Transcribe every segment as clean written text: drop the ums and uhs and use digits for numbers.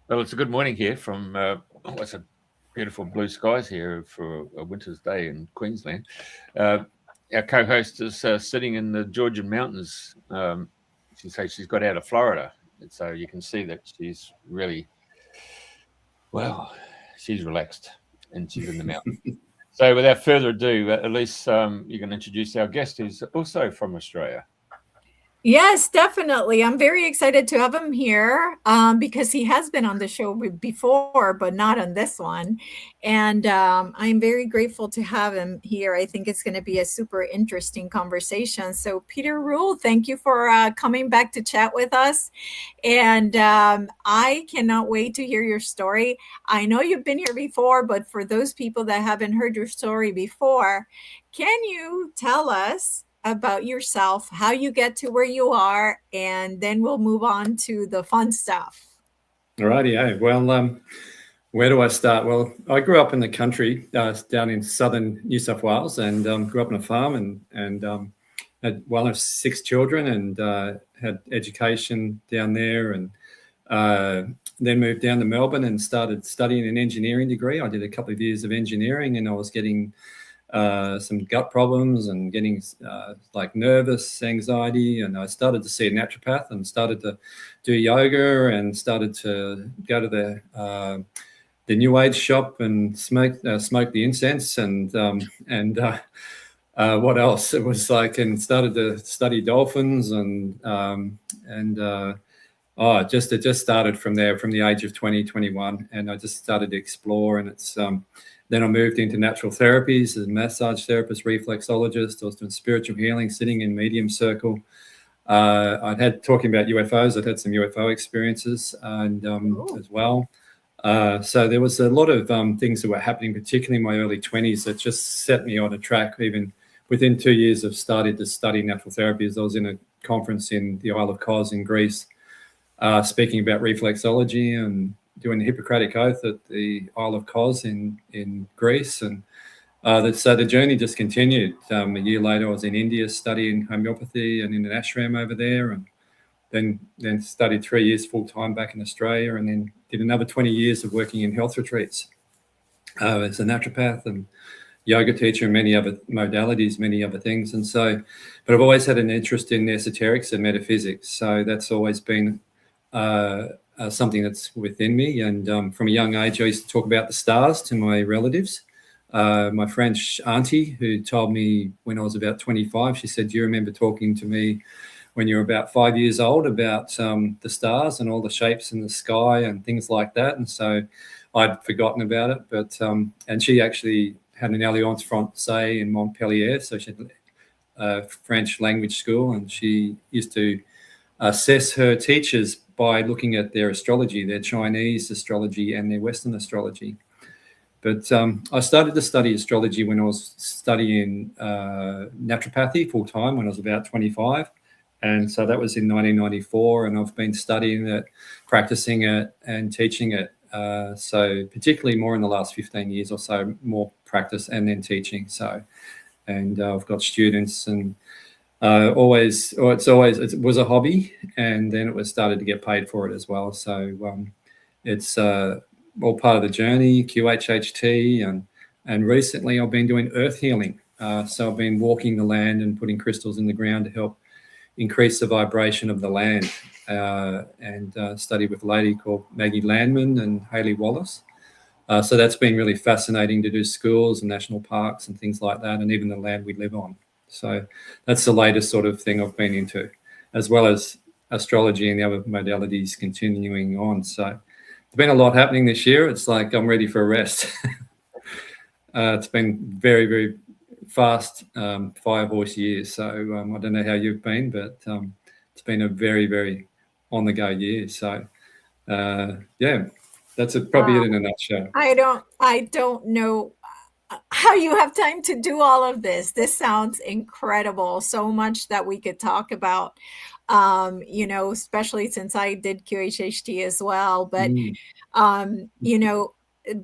Well, it's a good morning here from it's a beautiful blue skies here for a winter's day in Queensland. Uh, our co-host is sitting in the Georgian mountains. She says she's got out of Florida, and so you can see that she's really well. She's relaxed and she's in the mountains. So, without further ado, at least you can introduce our guest, who's also from Australia. Yes, definitely. I'm very excited to have him here because he has been on the show before, but not on this one. And I'm very grateful to have him here. I think it's going to be a super interesting conversation. So, Peter Rule, thank you for coming back to chat with us. And I cannot wait to hear your story. I know you've been here before, but for those people that haven't heard your story before, can you tell us about yourself, how you get to where you are, and then we'll move on to the fun stuff. Alrighty, yeah. Well, where do I start? Well, I grew up in the country down in southern New South Wales, and grew up on a farm, and had one of 6 children, and had education down there, and then moved down to Melbourne and started studying an engineering degree. I did a couple of years of engineering, and I was getting some gut problems and getting like nervous anxiety, and I started to see a naturopath and started to do yoga and started to go to the New Age shop and smoke the incense and what else? It was like, and started to study dolphins and it just started from there, from the age of 20, 21, and I just started to explore, and it's then I moved into natural therapies as a massage therapist, reflexologist. I was doing spiritual healing, sitting in medium circle. I'd had, talking about UFOs, I'd had some UFO experiences and as well. So there was a lot of things that were happening, particularly in my early 20s, that just set me on a track. Even within 2 years of starting to study natural therapies, I was in a conference in the Isle of Kos in Greece, speaking about reflexology and doing the Hippocratic Oath at the Isle of Kos in Greece. And so the journey just continued. A year later, I was in India studying homeopathy and in an ashram over there, and then studied 3 years full-time back in Australia, and then did another 20 years of working in health retreats as a naturopath and yoga teacher and many other modalities, many other things. And so, but I've always had an interest in esoterics and metaphysics. So that's always been something that's within me. And from a young age, I used to talk about the stars to my relatives. My French auntie, who told me when I was about 25, she said, "Do you remember talking to me when you were about 5 years old about the stars and all the shapes in the sky and things like that?" And so I'd forgotten about it. But and she actually had an Alliance Française in Montpellier, so she had a French language school, and she used to assess her teachers by looking at their astrology, their Chinese astrology and their Western astrology. But I started to study astrology when I was studying naturopathy full-time when I was about 25. And so that was in 1994, and I've been studying it, practicing it, and teaching it. So particularly more in the last 15 years or so, more practice and then teaching. So, and I've got students, and it was a hobby, and then it was started to get paid for it as well. So it's all part of the journey, QHHT, and recently I've been doing earth healing. So I've been walking the land and putting crystals in the ground to help increase the vibration of the land, and studied with a lady called Maggie Landman and Hayley Wallace. So that's been really fascinating to do schools and national parks and things like that, and even the land we live on. So that's the latest sort of thing I've been into, as well as astrology and the other modalities continuing on. So there's been a lot happening this year. It's like I'm ready for a rest. It's been very, very fast 5 horse years. So I don't know how you've been, but it's been a very, very on the go year. So yeah, that's probably it in a nutshell. I don't know how you have time to do all of this. This sounds incredible. So much that we could talk about, especially since I did QHHT as well. But,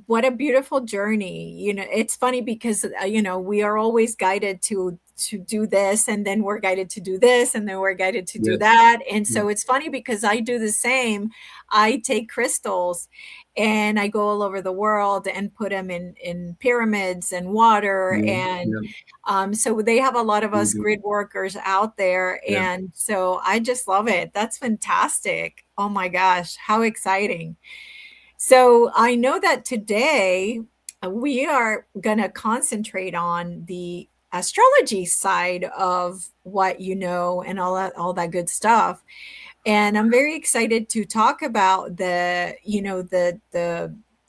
what a beautiful journey. It's funny because, we are always guided to to do this, and then we're guided to do this, and then we're guided to do Yes. that. And so it's funny because I do the same. I take crystals and I go all over the world and put them in pyramids and water. And so they have a lot of us grid workers out there. And so I just love it. That's fantastic. Oh my gosh, how exciting. So I know that today we are going to concentrate on the astrology side of what you know and all that good stuff. And I'm very excited to talk about the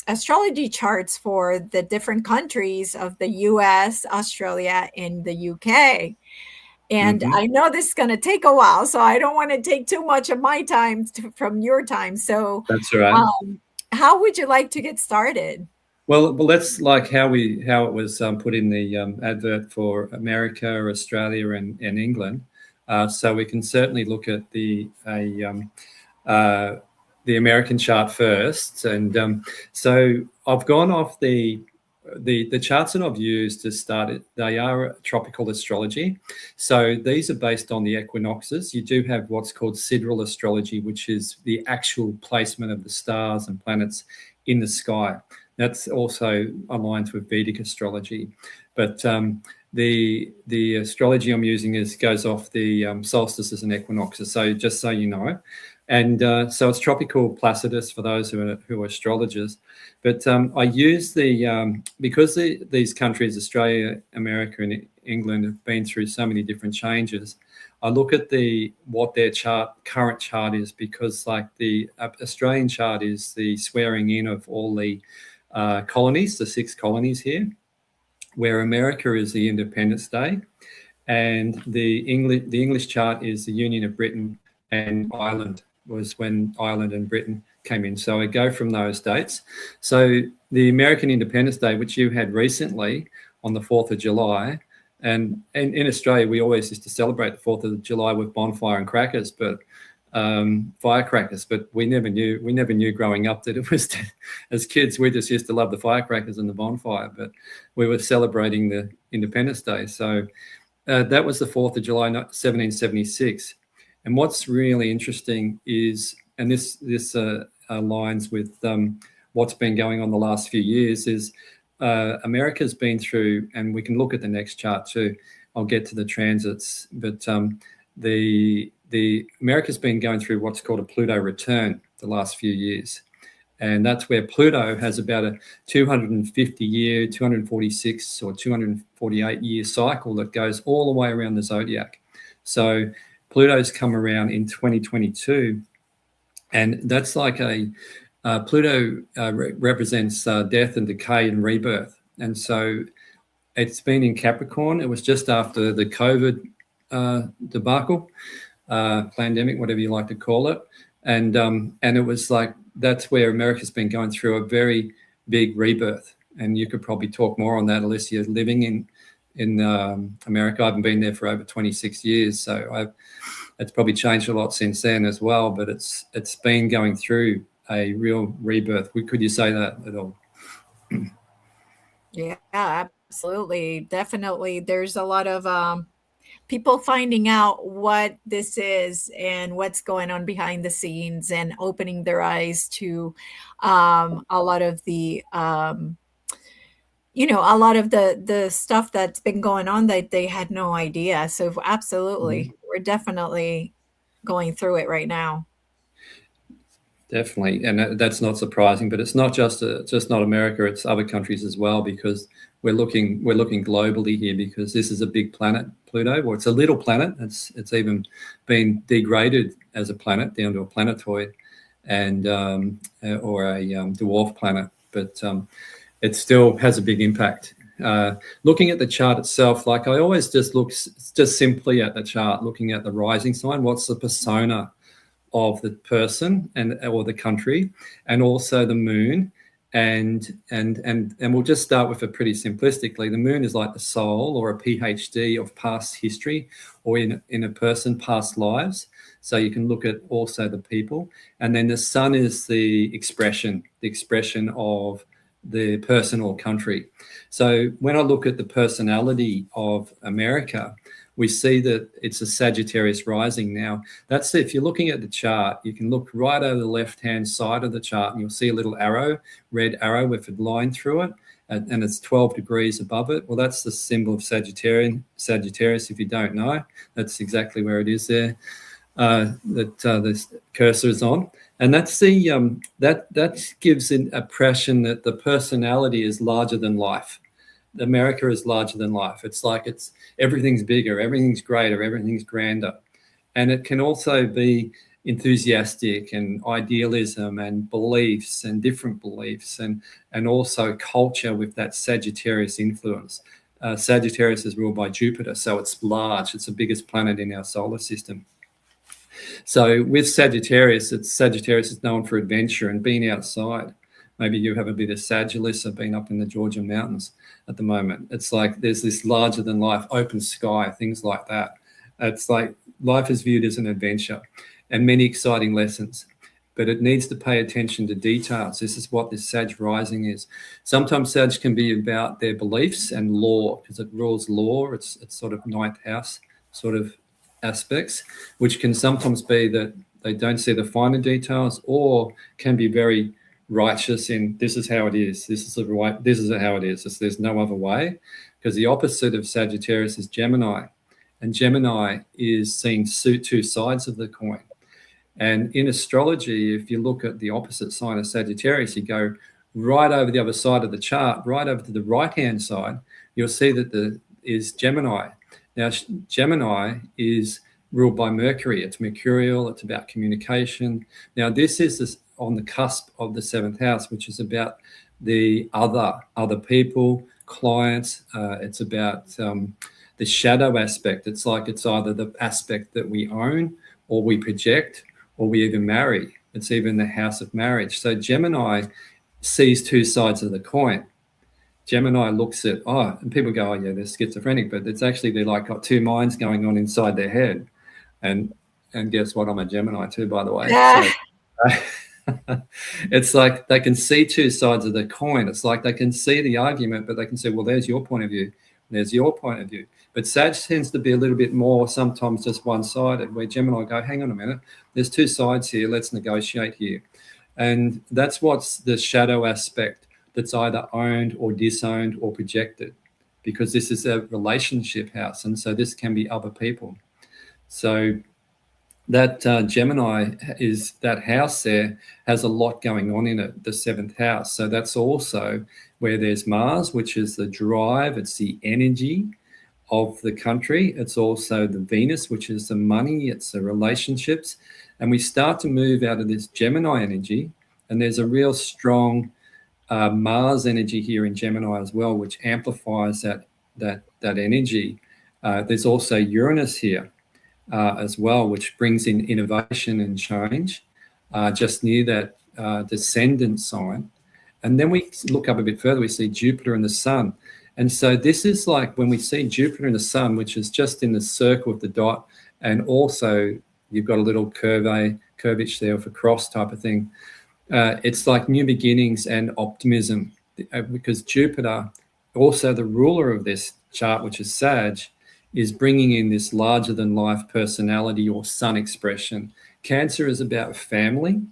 astrology charts for the different countries of the US, Australia, and the UK. And I know this is going to take a while, so I don't want to take too much of my time from your time. So that's right. How would you like to get started? Well, that's like how it was put in the advert for America, Australia, and England. So we can certainly look at the American chart first. And so I've gone off the charts that I've used to start it. They are tropical astrology. So these are based on the equinoxes. You do have what's called sidereal astrology, which is the actual placement of the stars and planets in the sky. That's also aligns with Vedic astrology. But the astrology I'm using goes off the solstices and equinoxes. So just so you know. And so it's tropical Placidus for those who are astrologers. But I use because these countries, Australia, America, and England, have been through so many different changes. I look at what their current chart is, because like the Australian chart is the swearing in of all the colonies, the 6 colonies here, where America is the Independence Day, and the English chart is the Union of Britain, and Ireland was when Ireland and Britain came in. So I go from those dates. So the American Independence Day, which you had recently on the 4th of July, and in Australia, we always used to celebrate the 4th of July with bonfire and crackers, but firecrackers. But we never knew growing up that it was, as kids, we just used to love the firecrackers and the bonfire, but we were celebrating the Independence Day. So that was the 4th of July, 1776. And what's really interesting is, and this aligns with what's been going on the last few years, is America's been through, and we can look at the next chart too. I'll get to the transits, but the America's been going through what's called a Pluto return the last few years. And that's where Pluto has about a 250-year, 246 or 248-year cycle that goes all the way around the zodiac. So Pluto's come around in 2022, and that's like Pluto represents death and decay and rebirth. And so it's been in Capricorn. It was just after the COVID debacle, pandemic, whatever you like to call it. And it was like, that's where America's been going through a very big rebirth. And you could probably talk more on that, Alicia, living in America. I haven't been there for over 26 years. So it's probably changed a lot since then as well, but it's been going through a real rebirth. Could you say that at all? Yeah, absolutely. Definitely. There's a lot of people finding out what this is and what's going on behind the scenes, and opening their eyes to a lot of the the stuff that's been going on that they had no idea. So absolutely, we're definitely going through it right now. Definitely, and that's not surprising. But it's not just not America; it's other countries as well, because we're looking globally here, because this is a big planet, Pluto. Well, it's a little planet. It's even been degraded as a planet down to a planetoid, and or a dwarf planet. But it still has a big impact. Looking at the chart itself, like I always just look simply at the chart, looking at the rising sign. What's the persona of the person or the country, and also the moon, and we'll just start with it pretty simplistically. The moon is like the soul, or a PhD of past history, or in a person, past lives. So you can look at also the people, and then the sun is the expression of the person or country. So when I look at the personality of America, we see that it's a Sagittarius rising now. That's if you're looking at the chart, you can look right over the left-hand side of the chart and you'll see a little arrow, red arrow with a line through it, and it's 12 degrees above it. Well, that's the symbol of Sagittarius. If you don't know, that's exactly where it is there. This cursor is on, and that's the that gives an impression that the personality is larger than life. America is larger than life. It's like everything's bigger, everything's greater, everything's grander, and it can also be enthusiastic and idealism and beliefs and different beliefs and also culture with that Sagittarius influence. Sagittarius is ruled by Jupiter, so it's large. It's the biggest planet in our solar system. So with Sagittarius is known for adventure and being outside. Maybe you have a bit of Sag Elisa being up in the Georgian mountains at the moment. It's like there's this larger than life, open sky, things like that. It's like life is viewed as an adventure and many exciting lessons, but it needs to pay attention to details. This is what this Sag rising is. Sometimes Sag can be about their beliefs and law, because it rules law. It's sort of ninth house sort of aspects, which can sometimes be that they don't see the finer details, or can be very righteous in this is how it is, this is how it is, there's no other way. Because the opposite of Sagittarius is Gemini, and Gemini is seeing two sides of the coin. And in astrology, if you look at the opposite sign of Sagittarius, you go right over the other side of the chart, right over to the right-hand side, you'll see that is Gemini. Now, Gemini is ruled by Mercury. It's mercurial. It's about communication. Now, this is on the cusp of the 7th house, which is about the other people, clients. It's about the shadow aspect. It's like it's either the aspect that we own or we project or we even marry. It's even the house of marriage. So Gemini sees two sides of the coin. Gemini looks at, and people go, yeah, they're schizophrenic, but it's actually they're like got two minds going on inside their head. And guess what? I'm a Gemini too, by the way. Yeah. So, it's like they can see two sides of the coin. It's like they can see the argument, but they can say, well, there's your point of view. There's your point of view. But Sag tends to be a little bit more sometimes just one-sided, where Gemini go, hang on a minute, there's two sides here. Let's negotiate here. And that's what's the shadow aspect that's either owned or disowned or projected, because this is a relationship house. And so this can be other people. So that Gemini is that house there has a lot going on in it, the 7th house. So that's also where there's Mars, which is the drive. It's the energy of the country. It's also the Venus, which is the money. It's the relationships. And we start to move out of this Gemini energy. And there's a real strong Mars energy here in Gemini as well, which amplifies that energy. There's also Uranus here as well, which brings in innovation and change, just near that descendant sign. And then we look up a bit further, we see Jupiter and the Sun. And so this is like when we see Jupiter and the Sun, which is just in the circle of the dot, and also you've got a little curvature there for cross type of thing. It's like new beginnings and optimism, because Jupiter, also the ruler of this chart, which is Sag, is bringing in this larger than life personality or sun expression. Cancer is about family.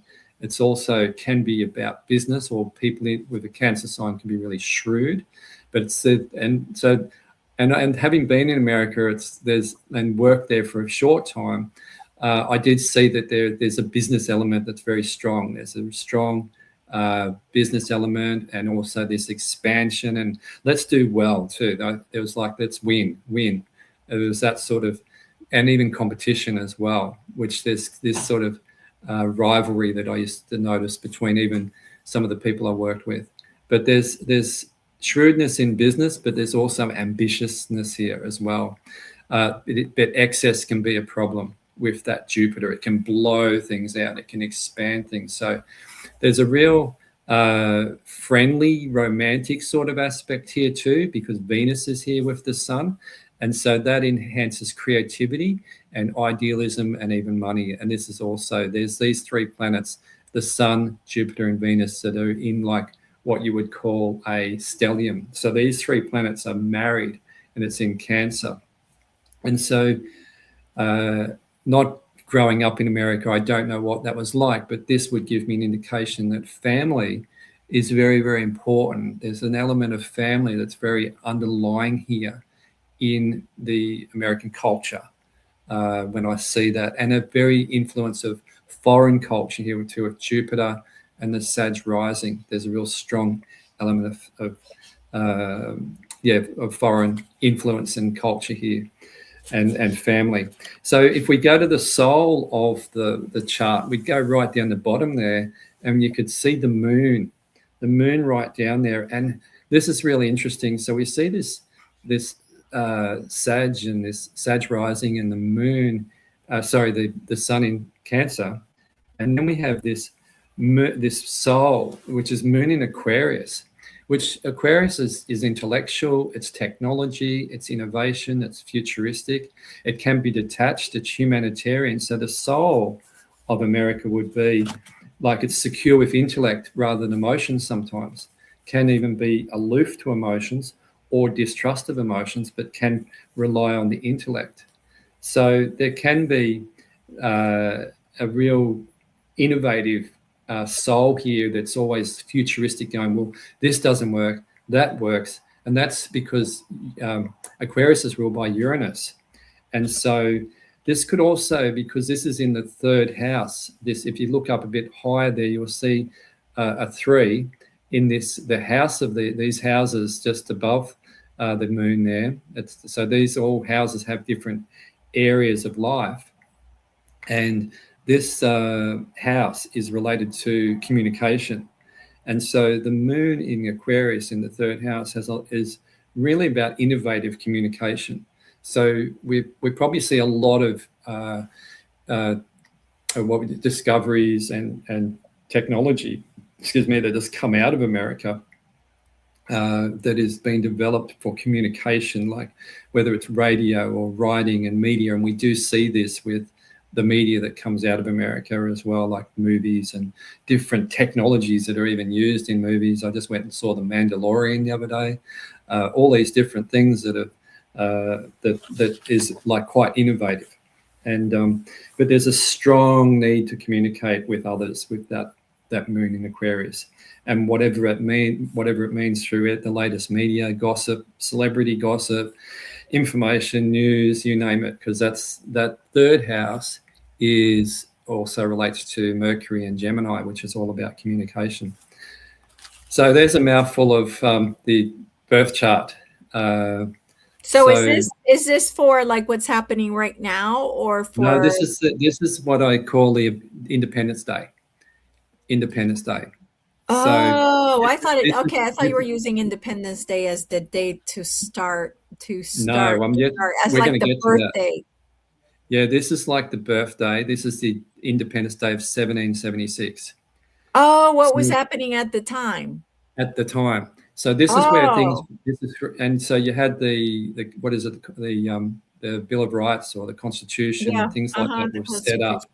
It's also can be about business, or people with a Cancer sign can be really shrewd. But it's and having been in America, and worked there for a short time, I did see that there's a business element that's very strong. There's a strong business element, and also this expansion, and let's do well too. It was like, let's win. It was that sort of, and even competition as well, which there's this sort of rivalry that I used to notice between even some of the people I worked with. But there's shrewdness in business, but there's also ambitiousness here as well. But excess can be a problem with that Jupiter. It can blow things out. It can expand things. So there's a real friendly, romantic sort of aspect here too, because Venus is here with the Sun. And so that enhances creativity and idealism and even money. And this is also, there's these three planets, the Sun, Jupiter, and Venus, that are in like what you would call a stellium. So these three planets are married, and it's in Cancer. And so not growing up in America, I don't know what that was like, but this would give me an indication that family is very, very important. There's an element of family that's very underlying here in the American culture when I see that, and a very influence of foreign culture here too, with Jupiter and the Sag rising. There's a real strong element of foreign influence and culture here, and family. So if we go to the soul of the chart, we go right down the bottom there, and you could see the moon right down there. And this is really interesting. So we see this Sag and this Sag rising, and the moon, the sun in Cancer, and then we have this soul, which is moon in Aquarius, which Aquarius is intellectual, it's technology, it's innovation, it's futuristic, it can be detached, it's humanitarian. So the soul of America would be like it's secure with intellect rather than emotions sometimes, can even be aloof to emotions or distrust of emotions, but can rely on the intellect. So there can be a real innovative soul here that's always futuristic, going, well, this doesn't work, that works. And that's because Aquarius is ruled by Uranus. And so this could also, because this is in the third house, this, if you look up a bit higher there, you'll see a 3 in the house of these houses just above the moon there. So these all houses have different areas of life. And this house is related to communication. And so the moon in Aquarius in the third house is really about innovative communication. So we probably see a lot of discoveries and technology, that has come out of America that is being developed for communication, like whether it's radio or writing and media. And we do see this with the media that comes out of America as well, like movies and different technologies that are even used in movies. I just went and saw The Mandalorian the other day. All these different things that is like quite innovative. And but there's a strong need to communicate with others with that moon in Aquarius, and whatever it means through it, the latest media, gossip, celebrity gossip, information, news, you name it, because that third house is also relates to Mercury and Gemini, which is all about communication. So there's a mouthful of the birth chart. So is this for like what's happening right now, or for? No, this is what I call the Independence Day. Independence Day. Oh, I thought it. Okay, I thought you were using Independence Day as the date to start. No, as like the birthday. Yeah, this is like the birthday. This is the Independence Day of 1776. Oh, what was happening at the time? At the time. So this is where things. And so you had the what is it? The Bill of Rights or the Constitution and things like that were set up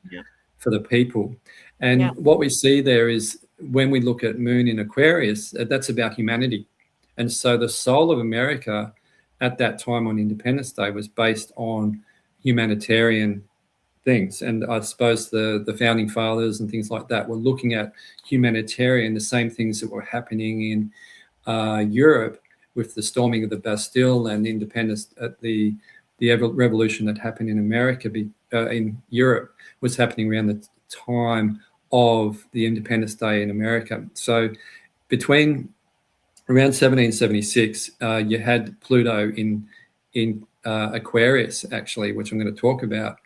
for the people. And what we see there is when we look at Moon in Aquarius, that's about humanity. And so the soul of America at that time on Independence Day was based on humanitarian things. And I suppose the founding fathers and things like that were looking at humanitarian, the same things that were happening in Europe with the storming of the Bastille and independence at the revolution that happened in America, in Europe, was happening around the time of the Independence Day in America. So between around 1776, you had Pluto in Aquarius, actually, which I'm going to talk about,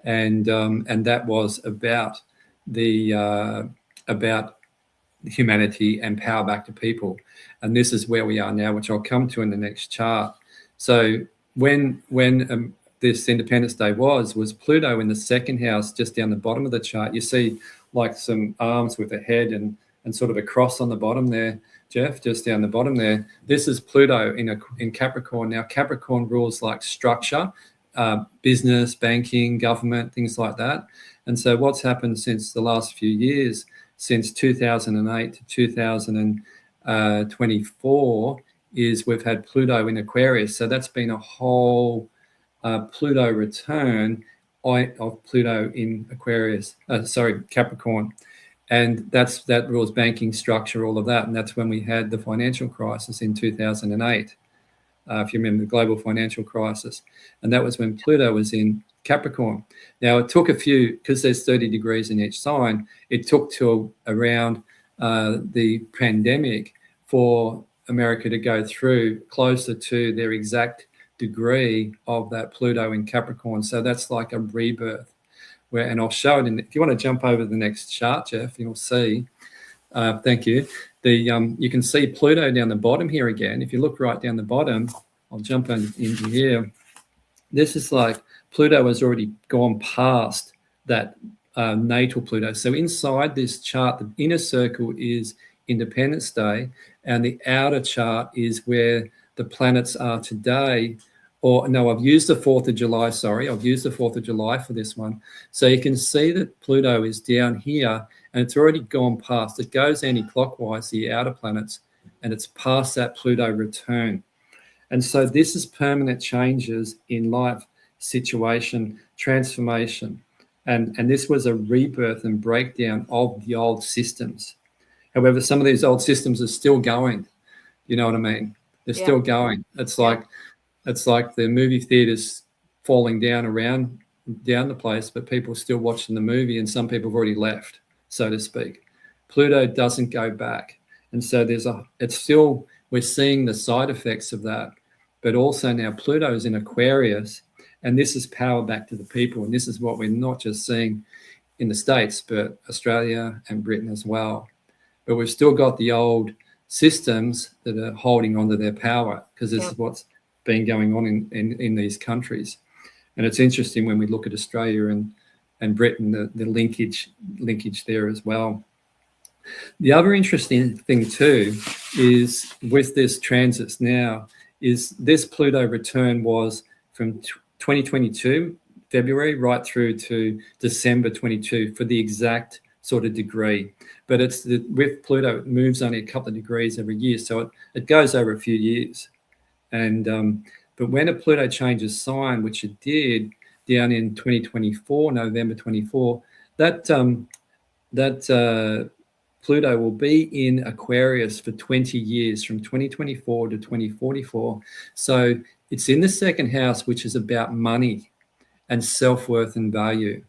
and that was about about humanity and power back to people. And this is where we are now, which I'll come to in the next chart. So when this Independence Day was Pluto in the second house, just down the bottom of the chart. You see like some arms with a head and sort of a cross on the bottom there, Jeff, just down the bottom there. This is Pluto in Capricorn. Now, Capricorn rules like structure, business, banking, government, things like that. And so what's happened since the last few years, since 2008 to 2024, is we've had Pluto in Aquarius. So that's been a whole Pluto return of Pluto in Capricorn. And that rules banking structure, all of that. And that's when we had the financial crisis in 2008, if you remember the global financial crisis. And that was when Pluto was in Capricorn. Now, it took because there's 30 degrees in each sign, it took till around the pandemic for America to go through closer to their exact degree of that Pluto in Capricorn. So that's like a rebirth. And I'll show it if you want to jump over the next chart, Jeff, you'll see. Thank you. You can see Pluto down the bottom here again. If you look right down the bottom, I'll jump into here. This is like Pluto has already gone past that natal Pluto. So inside this chart, the inner circle is Independence Day, and the outer chart is where the planets are today. Or no, I've used the 4th of July, sorry. I've used the 4th of July for this one. So you can see that Pluto is down here, and it's already gone past. It goes anti-clockwise, the outer planets, and it's past that Pluto return. And so this is permanent changes in life, situation, transformation. And this was a rebirth and breakdown of the old systems. However, some of these old systems are still going. You know what I mean? They're still going. It's like the movie theaters falling down the place, but people are still watching the movie, and some people have already left, so to speak. Pluto doesn't go back. And so we're seeing the side effects of that. But also now Pluto is in Aquarius, and this is power back to the people. And this is what we're not just seeing in the States, but Australia and Britain as well. But we've still got the old systems that are holding onto their power, because this is what's been going on in these countries. And it's interesting when we look at Australia and Britain, the linkage there as well. The other interesting thing too is with this transits now is this Pluto return was from 2022 February right through to December 22 for the exact sort of degree. But with Pluto, it moves only a couple of degrees every year, so it goes over a few years. And but when a Pluto changes sign, which it did down in 2024, November 24, that Pluto will be in Aquarius for 20 years, from 2024 to 2044. So it's in the second house, which is about money and self-worth and value.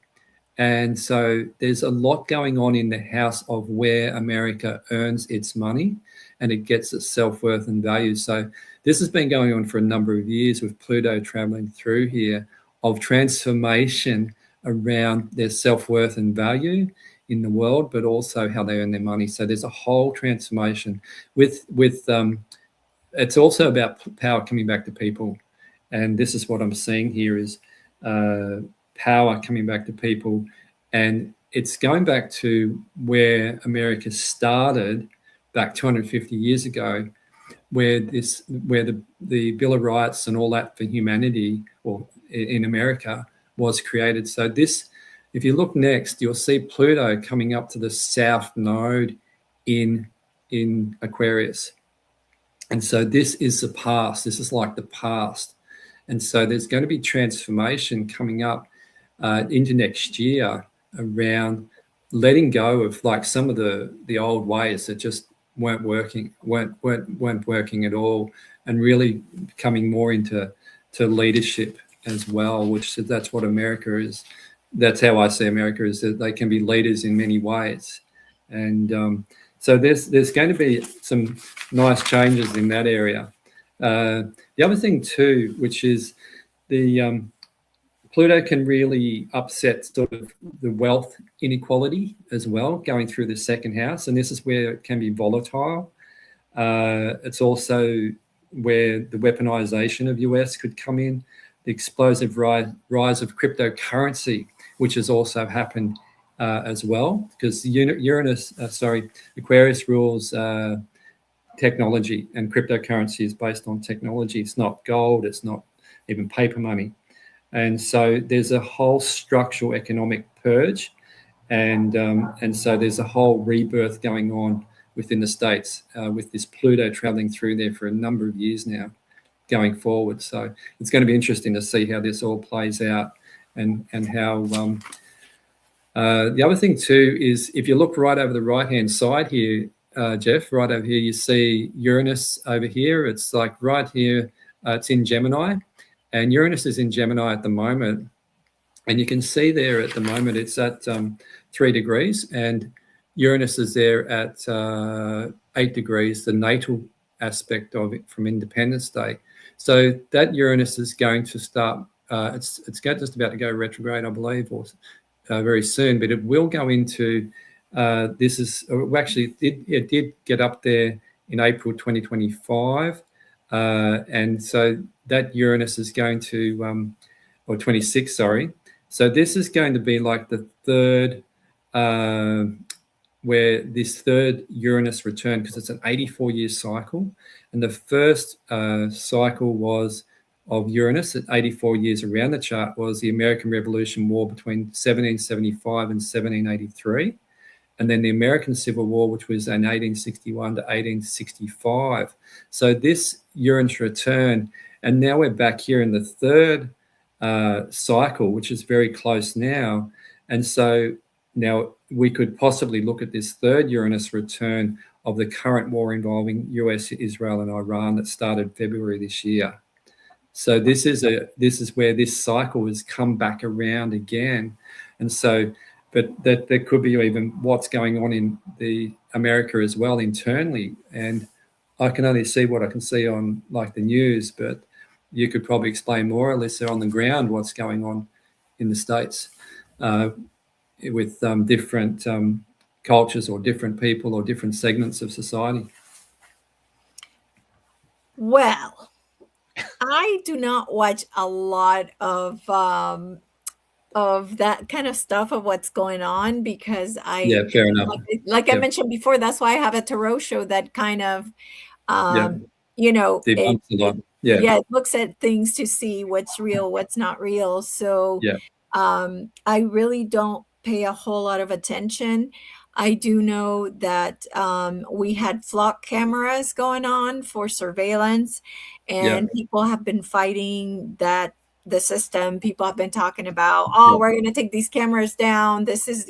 And so there's a lot going on in the house of where America earns its money and it gets its self-worth and value. So this has been going on for a number of years with Pluto traveling through here of transformation around their self-worth and value in the world, but also how they earn their money. So there's a whole transformation with it's also about power coming back to people. And this is what I'm seeing here is power coming back to people. And it's going back to where America started back 250 years ago, where the Bill of Rights and all that for humanity or in America was created. So this, if you look next, you'll see Pluto coming up to the south node in Aquarius. And so this is the past. This is like the past. And so there's going to be transformation coming up into next year around letting go of like some of the old ways that just weren't working at all, and really coming more into leadership as well, which that's what America is. That's how I see America, is that they can be leaders in many ways. And so there's going to be some nice changes in that area. The other thing too, which is the Pluto can really upset sort of the wealth inequality as well, going through the second house. And this is where it can be volatile. It's also where the weaponization of US could come in, the explosive rise of cryptocurrency, which has also happened as well, because Aquarius rules technology, and cryptocurrency is based on technology. It's not gold, it's not even paper money. And so there's a whole structural economic purge, and so there's a whole rebirth going on within the States with this Pluto traveling through there for a number of years now, going forward. So it's going to be interesting to see how this all plays out, and how the other thing too is, if you look right over the right-hand side here, Jeff, right over here, you see Uranus over here. It's like right here, it's in Gemini, and Uranus is in Gemini at the moment. And you can see there at the moment it's at 3 degrees, and Uranus is there at 8 degrees, the natal aspect of it from Independence Day. So that Uranus is going to start, it's just about to go retrograde, I believe, or very soon, but it will go into, it did get up there in April 2025. And so that Uranus is going to, or 26, sorry. So this is going to be like the third, where this third Uranus return, because it's an 84-year cycle. And the first cycle was of Uranus at 84 years around the chart was the American Revolution War between 1775 and 1783. And then the American Civil War, which was in 1861 to 1865. So this Uranus return, and now we're back here in the third cycle, which is very close now. And so now we could possibly look at this third Uranus return of the current war involving US, Israel, and Iran that started February this year. So this is where this cycle has come back around again. And so, but that there could be even what's going on in the America as well internally. And I can only see what I can see on like the news, but you could probably explain more, Elisa, on the ground what's going on in the States with different cultures or different people or different segments of society. Well, I do not watch a lot of that kind of stuff of what's going on, because Yeah, fair enough. Like I mentioned before, that's why I have a tarot show that kind of, Debunks a lot. it looks at things to see what's real, what's not real. So I really don't pay a whole lot of attention. I do know that we had flock cameras going on for surveillance, and people have been fighting the system. People have been talking about, we're going to take these cameras down. This is,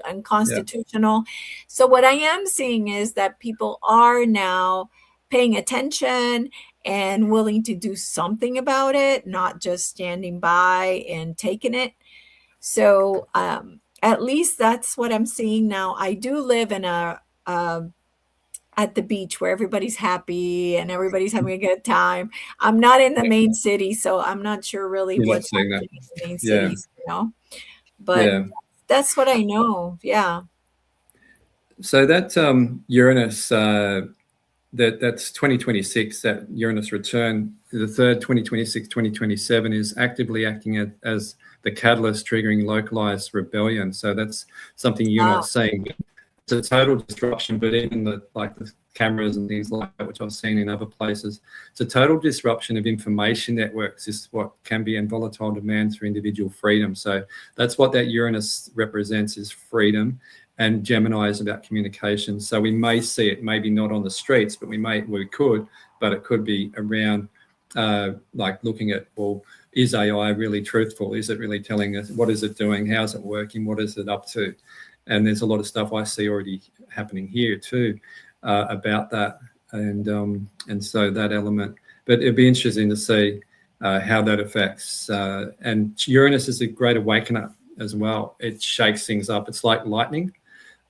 unconstitutional. So what I am seeing is that people are now paying attention and willing to do something about it, not just standing by and taking it. So at least that's what I'm seeing now. I do live in at the beach where everybody's happy and everybody's having a good time. I'm not in the main city, so I'm not sure really what's happening in the main cities, But that's what I know. Yeah. So that Uranus, that's 2026, that Uranus return, the third 2026, 2027 is actively acting as the catalyst triggering localized rebellion. So that's something you're not seeing. It's a total disruption, but even the cameras and things like that, which I've seen in other places, it's a total disruption of information networks. This is what can be in volatile demand through individual freedom. So that's what that Uranus represents, is freedom. And Gemini is about communication. So we may see it, maybe not on the streets, but we could, but it could be around looking at, well, is AI really truthful? Is it really telling us, what is it doing? How's it working? What is it up to? And there's a lot of stuff I see already happening here too about that. And so that element, but it'd be interesting to see how that affects. And Uranus is a great awakener as well. It shakes things up. It's like lightning.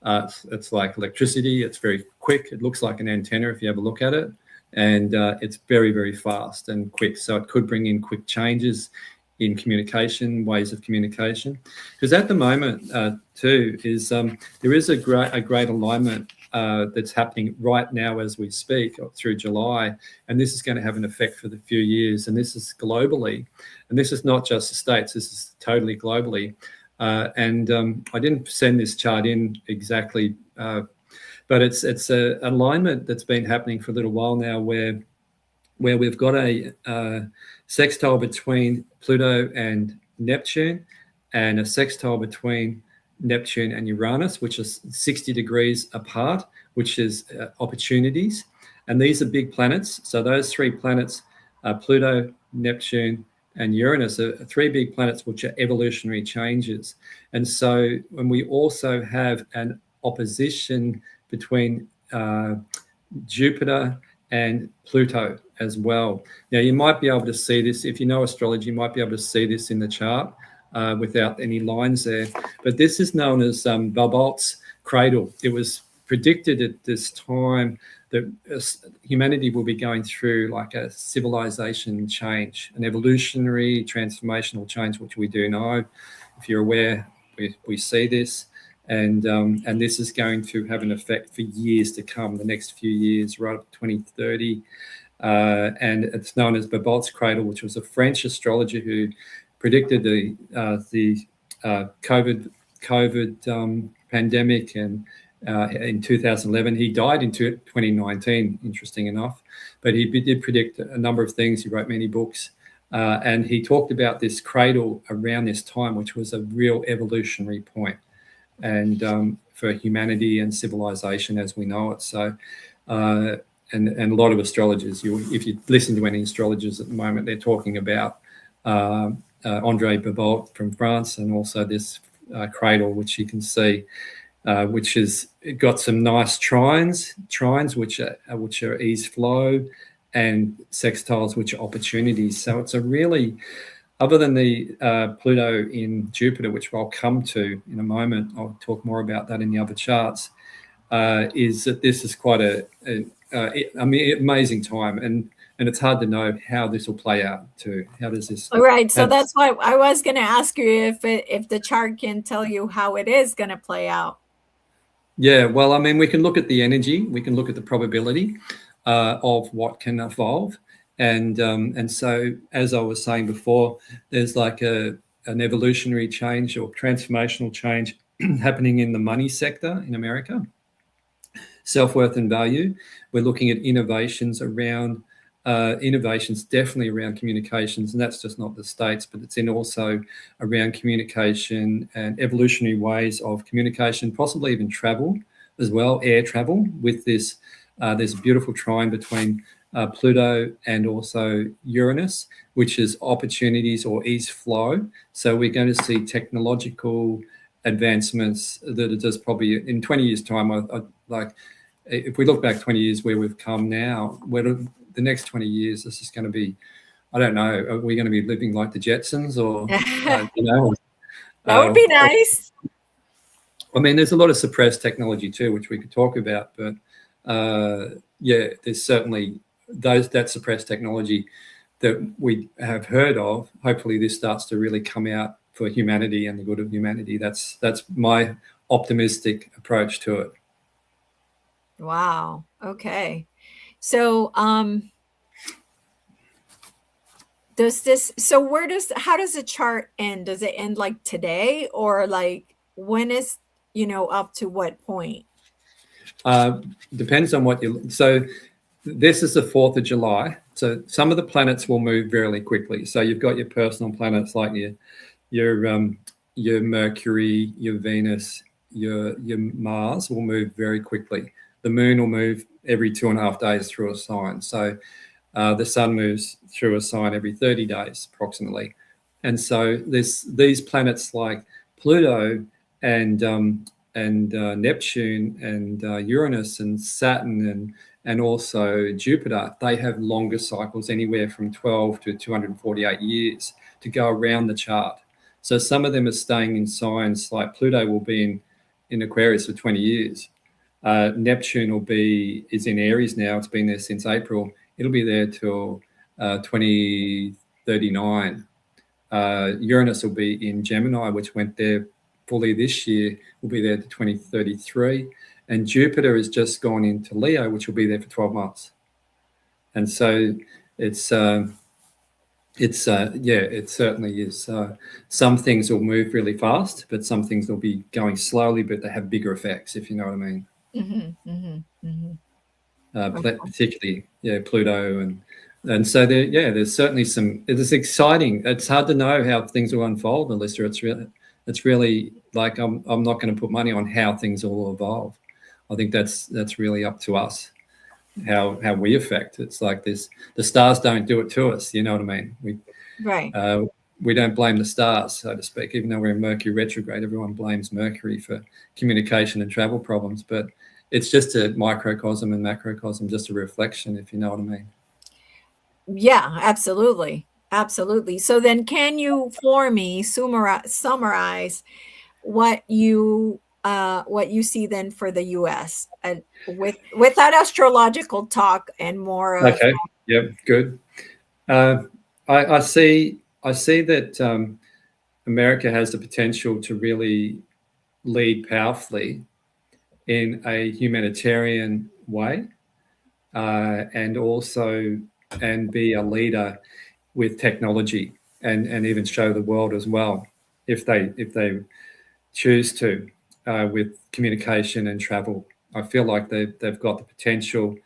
It's like electricity. It's very quick. It looks like an antenna if you have a look at it. And it's very, very fast and quick. So it could bring in quick changes in communication, ways of communication. Because at the moment, too, is there is a great alignment that's happening right now as we speak through July. And this is going to have an effect for the few years. And this is globally. And this is not just the States. This is totally globally. And I didn't send this chart in exactly, but it's an alignment that's been happening for a little while now, where we've got a sextile between Pluto and Neptune, and a sextile between Neptune and Uranus, which is 60 degrees apart, which is opportunities. And these are big planets. So those three planets Pluto, Neptune, and Uranus are three big planets which are evolutionary changes. And so when we also have an opposition between Jupiter and Pluto as well. Now, you might be able to see this, if you know astrology, you might be able to see this in the chart without any lines there. But this is known as Babolt's cradle. It was predicted at this time that humanity will be going through like a civilization change, an evolutionary transformational change, which we do know. If you're aware, we see this. And this is going to have an effect for years to come, the next few years, right up to 2030. And it's known as Babolt's cradle, which was a French astrologer who predicted the COVID pandemic, and in 2011 he died in 2019. Interesting enough, but he did predict a number of things. He wrote many books, and he talked about this cradle around this time, which was a real evolutionary point. And for humanity and civilization as we know it. So, and a lot of astrologers, if you listen to any astrologers at the moment, they're talking about Andre Babolt from France, and also this cradle, which you can see, which has got some nice trines which are ease flow, and sextiles, which are opportunities. So it's a really, other than the Pluto in Jupiter, which I'll come to in a moment, I'll talk more about that in the other charts, is that this is quite an amazing time. And it's hard to know how this will play out too. How does this... All right. So that's why I was going to ask you if the chart can tell you how it is going to play out. Yeah, well, I mean, we can look at the energy. We can look at the probability of what can evolve. And so, as I was saying before, there's like an evolutionary change or transformational change happening in the money sector in America, self-worth and value. We're looking at innovations definitely around communications, and that's just not the States, but it's also around communication and evolutionary ways of communication, possibly even travel as well, air travel, with this there's a beautiful trine between Pluto and also Uranus, which is opportunities or ease flow. So we're going to see technological advancements that are just probably in 20 years' time. Like if we look back 20 years where we've come now, where the next 20 years, this is going to be, I don't know, are we going to be living like the Jetsons or, you know? That would be nice. I mean, there's a lot of suppressed technology too, which we could talk about, but yeah, there's certainly that suppressed technology that we have heard of. Hopefully this starts to really come out for humanity and the good of humanity. That's my optimistic approach to it. Wow. Okay. So how does the chart end? Does it end like today, or like when is, up to what point? Depends on what so this is the 4th of July. So some of the planets will move really quickly. So you've got your personal planets like your Mercury, your Venus, your Mars will move very quickly. The moon will move every 2.5 days through a sign. So the sun moves through a sign every 30 days approximately. And so these planets like Pluto and Neptune and Uranus and Saturn and also Jupiter, they have longer cycles, anywhere from 12 to 248 years to go around the chart. So some of them are staying in signs, like Pluto will be in Aquarius for 20 years. Neptune is in Aries now. It's been there since April. It'll be there till 2039. Uranus will be in Gemini, which went there fully this year, will be there to 2033. And Jupiter has just gone into Leo, which will be there for 12 months. And so it certainly is. Some things will move really fast, but some things will be going slowly, but they have bigger effects, if you know what I mean. Mm-hmm, mm-hmm, mm-hmm. Particularly, Pluto and so there's certainly it's exciting. It's hard to know how things will unfold, Melissa. It's really like I'm not going to put money on how things will evolve. I think that's really up to us. how we affect. It's like this: the stars don't do it to us. You know what I mean? We don't blame the stars, so to speak. Even though we're in Mercury retrograde, everyone blames Mercury for communication and travel problems. But it's just a microcosm and macrocosm, just a reflection, if you know what I mean. Yeah, absolutely. Absolutely. So then can you, for me, summarize what you see then for the US with that astrological talk and more of Okay. Yep. Good. I see that America has the potential to really lead powerfully in a humanitarian way, and be a leader with technology, and even show the world as well, if they choose to, with communication and travel. I feel like they've got the potential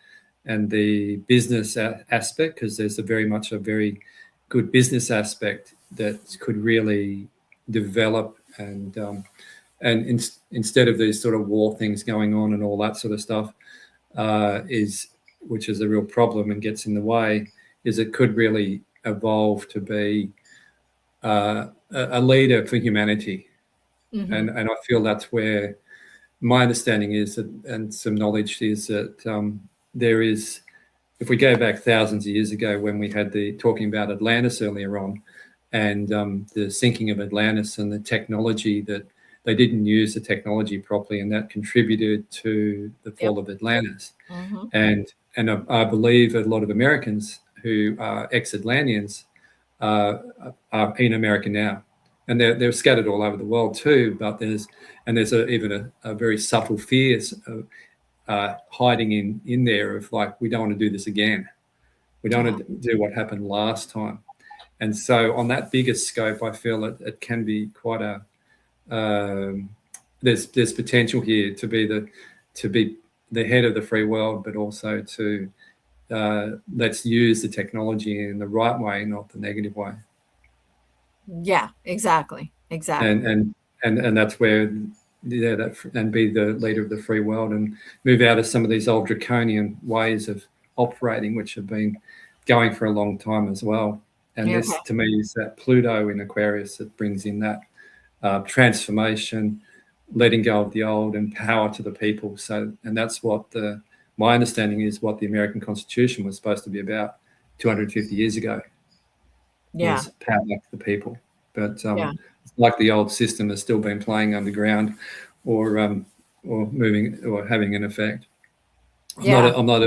and the business aspect, because there's a very good business aspect that could really develop, and instead of these sort of war things going on and all that sort of stuff, which is a real problem and gets in the way, is it could really evolve to be a leader for humanity. Mm-hmm. And I feel that's where my understanding is that, and some knowledge is that there is, if we go back thousands of years ago when we had talking about Atlantis earlier on, and the sinking of Atlantis and the technology, that they didn't use the technology properly, and that contributed to the fall of Atlantis. Mm-hmm. And I believe a lot of Americans who are ex-Atlanteans are in America now, and they're scattered all over the world too. But there's even a very subtle fears hiding in there of, like, we don't want to do this again. We don't want to do what happened last time. And so on that bigger scope, I feel it can be quite a there's potential here to be the head of the free world, but also to let's use the technology in the right way, not the negative way. Yeah, exactly. And that's where, and be the leader of the free world, and move out of some of these old draconian ways of operating, which have been going for a long time as well. And this, to me, is that Pluto in Aquarius that brings in that transformation, letting go of the old, and power to the people. So, and that's what my understanding is what the American Constitution was supposed to be about 250 years ago. Yeah. Was power back to the people. But it's like the old system has still been playing underground, or moving, or having an effect. I'm not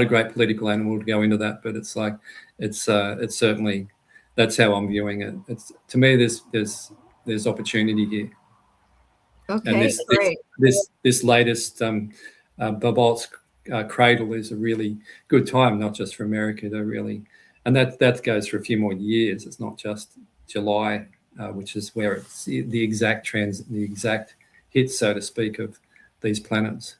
a great political animal to go into that, but it's like it's certainly, that's how I'm viewing it. It's, to me, there's opportunity here. Okay, and this latest Babolt's cradle is a really good time, not just for America, to really, and that goes for a few more years. It's not just July, which is where it's the exact hit, so to speak, of these planets.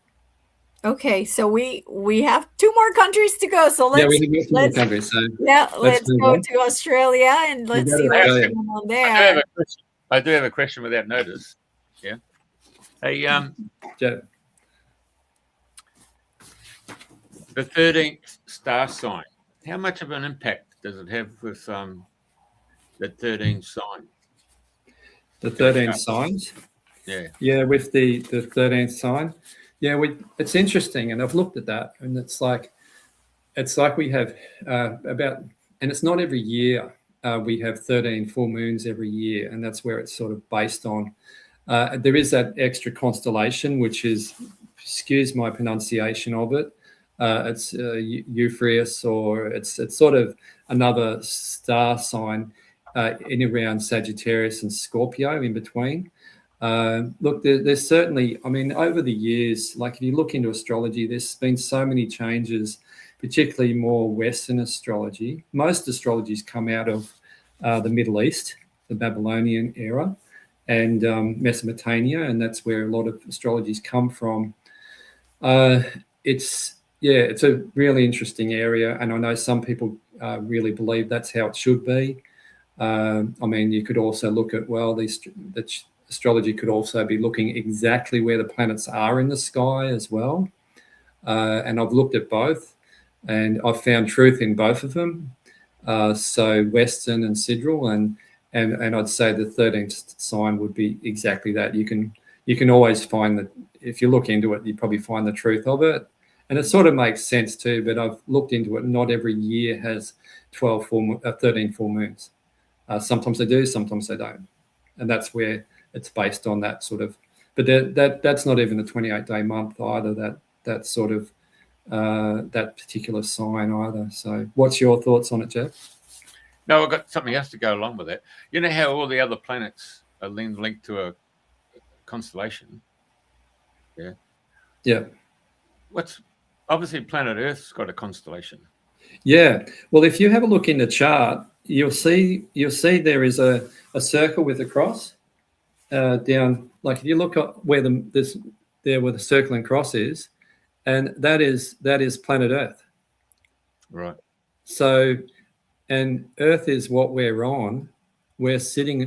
Okay, so we have 2 more countries to go. So let's go to Australia, and let's see what's going on there. I do have a question without notice. Yeah. Hey, Jeff. The 13th star sign. How much of an impact does it have with the 13 sign? The 13 signs? Yeah. Yeah, with the 13th sign. Yeah, it's interesting, and I've looked at that, and it's like we have about, and it's not every year. We have 13 full moons every year, and that's where it's sort of based on. There is that extra constellation, which is, excuse my pronunciation of it, it's Euphrates, or it's sort of another star sign in around Sagittarius and Scorpio in between. Look, there's certainly, I mean, over the years, like if you look into astrology, there's been so many changes, particularly more Western astrology. Most astrologies come out of the Middle East, the Babylonian era, and Mesopotamia, and that's where a lot of astrologies come from. It's a really interesting area, and I know some people really believe that's how it should be. I mean, you could also look at, well, astrology could also be looking exactly where the planets are in the sky as well. And I've looked at both. And I've found truth in both of them. So Western and Sidereal, and I'd say the 13th sign would be exactly that. You can always find that. If you look into it, you probably find the truth of it. And it sort of makes sense too, but I've looked into it. Not every year has 13 full moons. Sometimes they do, sometimes they don't. And that's where it's based on that sort of, but that's not even a 28-day month either, that sort of, that particular sign either. So what's your thoughts on it, Jeff? No, I've got something else to go along with that. You know how all the other planets are linked to a constellation? Yeah. Yeah. What's obviously planet Earth's got a constellation. Yeah. Well, if you have a look in the chart, you'll see there is a circle with a cross down. Like if you look at where the circle and cross is, and that is planet Earth. Right. So, and Earth is what we're on. We're standing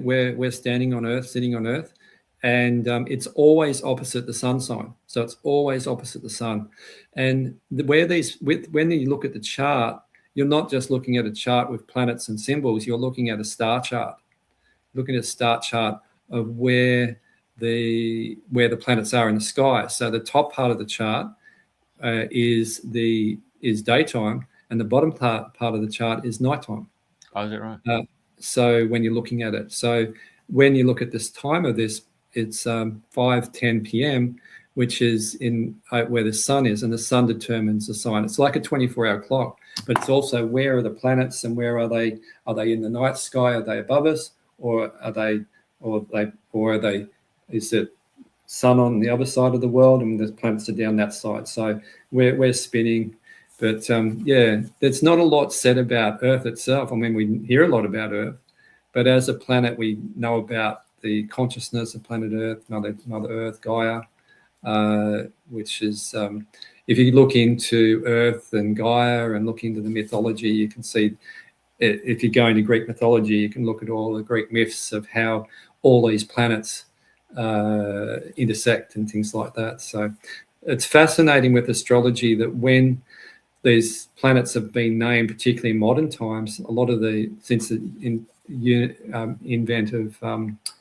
on Earth, sitting on Earth. And it's always opposite the sun sign. So it's always opposite the sun. And when you look at the chart, you're not just looking at a chart with planets and symbols, you're looking at a star chart. Looking at a star chart of where the planets are in the sky. So the top part of the chart is daytime, and the bottom part of the chart is nighttime. Oh, is that right? So when you're looking at it. So when you look at this time of this, it's 5:10 p.m., which is in where the sun is, and the sun determines the sign. It's like a 24-hour clock, but it's also where are the planets and where are they? Are they in the night sky? Are they above us, or is it sun on the other side of the world and the planets are down that side? So we're spinning, but there's not a lot said about Earth itself. I mean, we hear a lot about Earth, but as a planet, we know about the consciousness of planet Earth, Mother Earth, Gaia, which is, if you look into Earth and Gaia and look into the mythology, you can see, if you go into Greek mythology, you can look at all the Greek myths of how all these planets intersect and things like that. So it's fascinating with astrology that when these planets have been named, particularly in modern times, a lot of since the invent of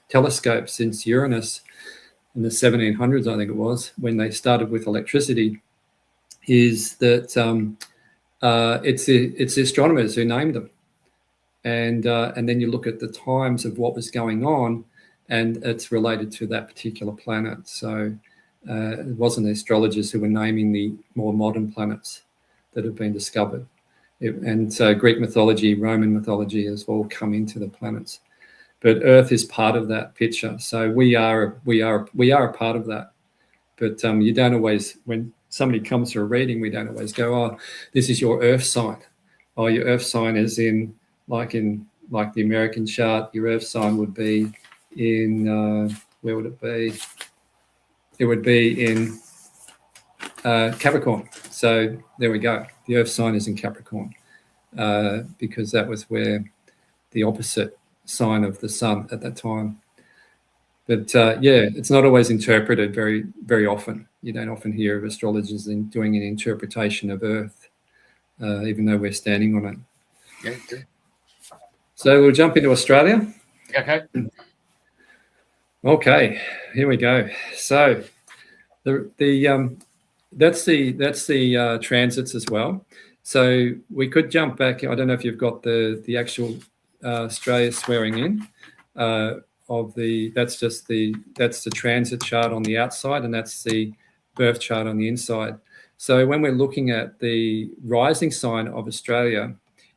telescopes, since Uranus in the 1700s, I think it was, when they started with electricity, is that it's the astronomers who named them, and then you look at the times of what was going on, and it's related to that particular planet. So it wasn't the astrologers who were naming the more modern planets that have been discovered, and so Greek mythology, Roman mythology has all come into the planets. But Earth is part of that picture, so we are a part of that. But you don't always, when somebody comes to a reading, we don't always go, "Oh, this is your Earth sign." Oh, your Earth sign is in the American chart. Your Earth sign would be in where would it be? It would be in Capricorn. So there we go. The Earth sign is in Capricorn because that was where the opposite sign of the sun at that time. But it's not always interpreted very, very often. You don't often hear of astrologers doing an interpretation of Earth, even though we're standing on it. Yeah. Good. So we'll jump into Australia. Okay. Okay, here we go. So that's the transits as well. So we could jump back. I don't know if you've got the actual Australia swearing in that's the transit chart on the outside, and that's the birth chart on the inside. So when we're looking at the rising sign of Australia,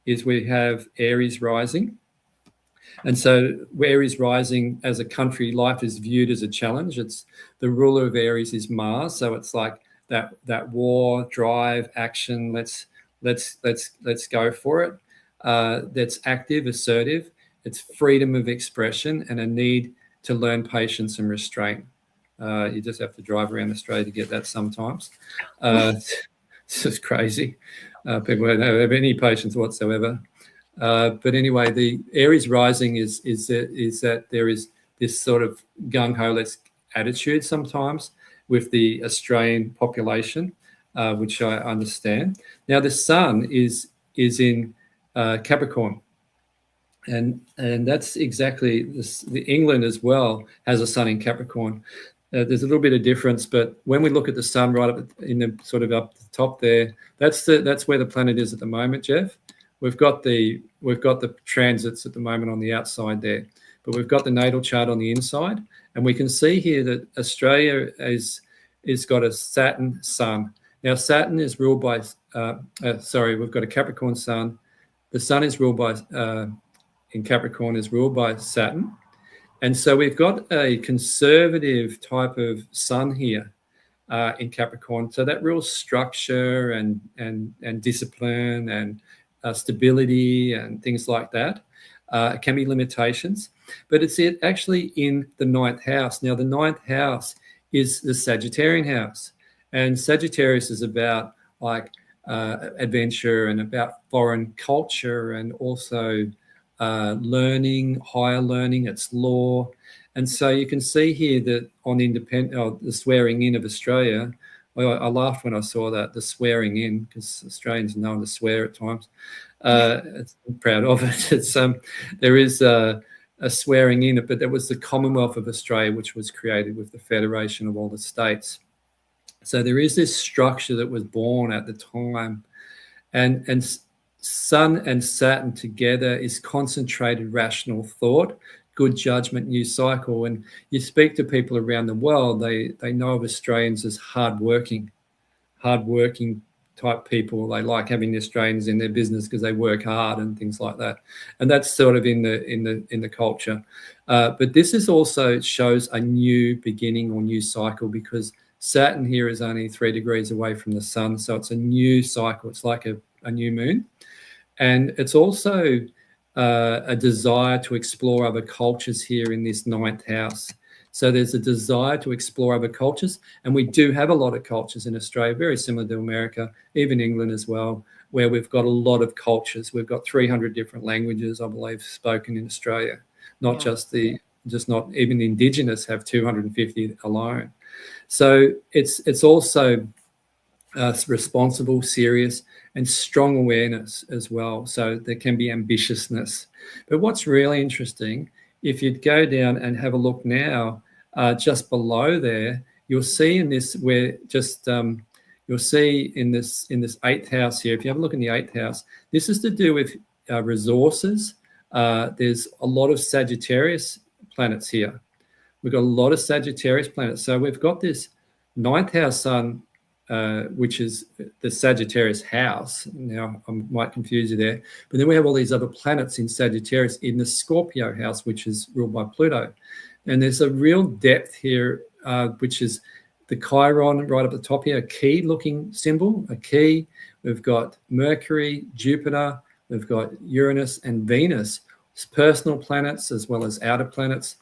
is we have Aries rising. And so Aries rising, as a country, life is viewed as a challenge. It's the ruler of Aries is Mars, so it's like that war, drive, action. Let's go for it. That's active, assertive. It's freedom of expression and a need to learn patience and restraint. You just have to drive around Australia to get that sometimes. It's just crazy. People don't have any patience whatsoever. But anyway, the Aries rising is that there is this sort of gung-ho let's attitude sometimes with the Australian population. which I understand. Now the sun is in Capricorn, and that's exactly this. The England as well has a sun in Capricorn. There's a little bit of difference, but when we look at the sun right up in the sort of up the top there, that's where the planet is at the moment, Jeff. We've got the transits at the moment on the outside there, but we've got the natal chart on the inside, and we can see here that Australia is got a Saturn sun. Now Saturn is ruled by we've got a Capricorn sun. The sun is ruled by in Capricorn is ruled by Saturn. And so we've got a conservative type of sun here in Capricorn. So that real structure and discipline and stability and things like that can be limitations. But it's actually in the 9th house. Now, the 9th house is the Sagittarian house. And Sagittarius is about like adventure and about foreign culture and also learning, higher learning, it's law. And so you can see here that on the swearing in of Australia, I laughed when I saw that, the swearing in, because Australians are known to swear at times. I'm proud of it. It's there is a swearing in, but there was the Commonwealth of Australia, which was created with the Federation of all the states. So there is this structure that was born at the time, and Sun and Saturn together is concentrated rational thought, good judgment, new cycle. And you speak to people around the world, they know of Australians as hardworking type people. They like having the Australians in their business because they work hard and things like that. And that's sort of in the culture. But this is also shows a new beginning or new cycle, because Saturn here is only 3 degrees away from the sun. So it's a new cycle. It's like a new moon. And it's also a desire to explore other cultures here in this 9th house. So there's a desire to explore other cultures. And we do have a lot of cultures in Australia, very similar to America, even England as well, where we've got a lot of cultures. We've got 300 different languages, I believe, spoken in Australia. Not not even the Indigenous have 250 alone. So it's also responsible, serious, and strong awareness as well. So there can be ambitiousness. But what's really interesting, if you'd go down and have a look now, just below there, you'll see in this you'll see in this 8th house here. If you have a look in the 8th house, this is to do with resources. There's a lot of Sagittarius planets here. We've got a lot of Sagittarius planets. So we've got this 9th house sun, which is the Sagittarius house. Now, I might confuse you there. But then we have all these other planets in Sagittarius in the Scorpio house, which is ruled by Pluto. And there's a real depth here, which is the Chiron right up the top here, a key-looking symbol, a key. We've got Mercury, Jupiter, we've got Uranus and Venus, personal planets as well as outer planets.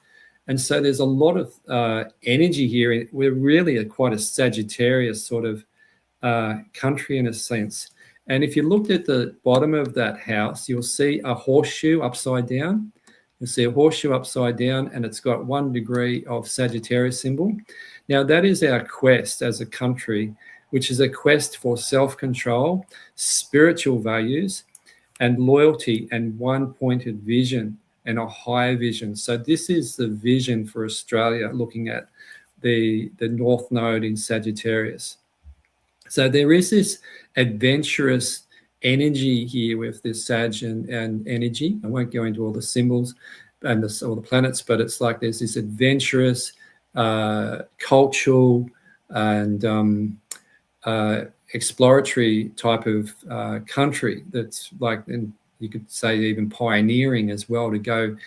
And so there's a lot of energy here. We're really quite a Sagittarius sort of country in a sense. And if you looked at the bottom of that house, you'll see a horseshoe upside down. You'll see a horseshoe upside down, and it's got 1 degree of Sagittarius symbol. Now, that is our quest as a country, which is a quest for self-control, spiritual values, and loyalty, and one-pointed vision and a higher vision. So this is the vision for Australia, looking at the North Node in Sagittarius. So there is this adventurous energy here with this Sag and energy. I won't go into all the symbols and all the planets, but it's like there's this adventurous, cultural and exploratory type of country that's like, and you could say even pioneering as well, to go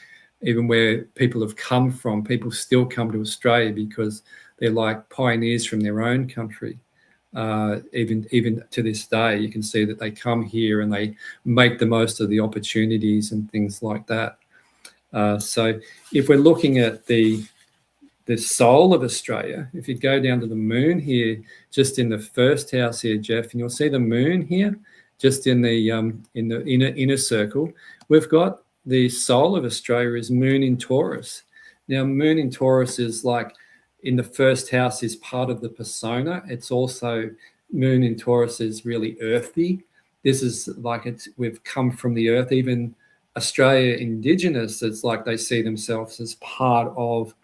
even where people have come from. People still come to Australia because they're like pioneers from their own country. Even to this day, you can see that they come here and they make the most of the opportunities and things like that. So if we're looking at the soul of Australia, if you go down to the moon here, just in the 1st house here, Jeff, and you'll see the moon here, just in the inner circle, we've got the soul of Australia is moon in Taurus. Now, moon in Taurus is like in the 1st house is part of the persona. It's also moon in Taurus is really earthy. This is like we've come from the earth. Even Australia Indigenous, it's like they see themselves as part of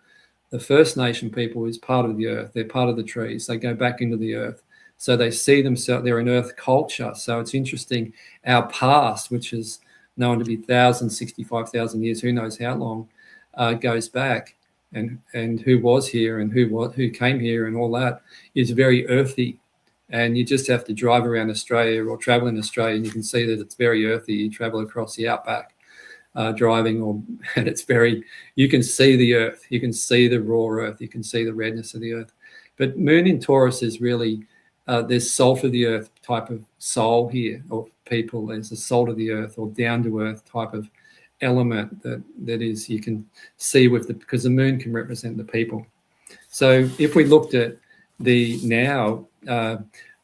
the First Nation people, is part of the earth. They're part of the trees. They go back into the earth. So they see themselves, they're an earth culture. So it's interesting. Our past, which is known to be 65,000 years, who knows how long, goes back, and who was here and who came here and all that is very earthy. And you just have to drive around Australia or travel in Australia, and you can see that it's very earthy. You travel across the outback driving, and it's very, you can see the earth, you can see the raw earth, you can see the redness of the earth. But moon in Taurus is really, there's salt of the earth type of soul here, or people. There's a salt of the earth or down to earth type of element that is, you can see because the moon can represent the people. So if we looked at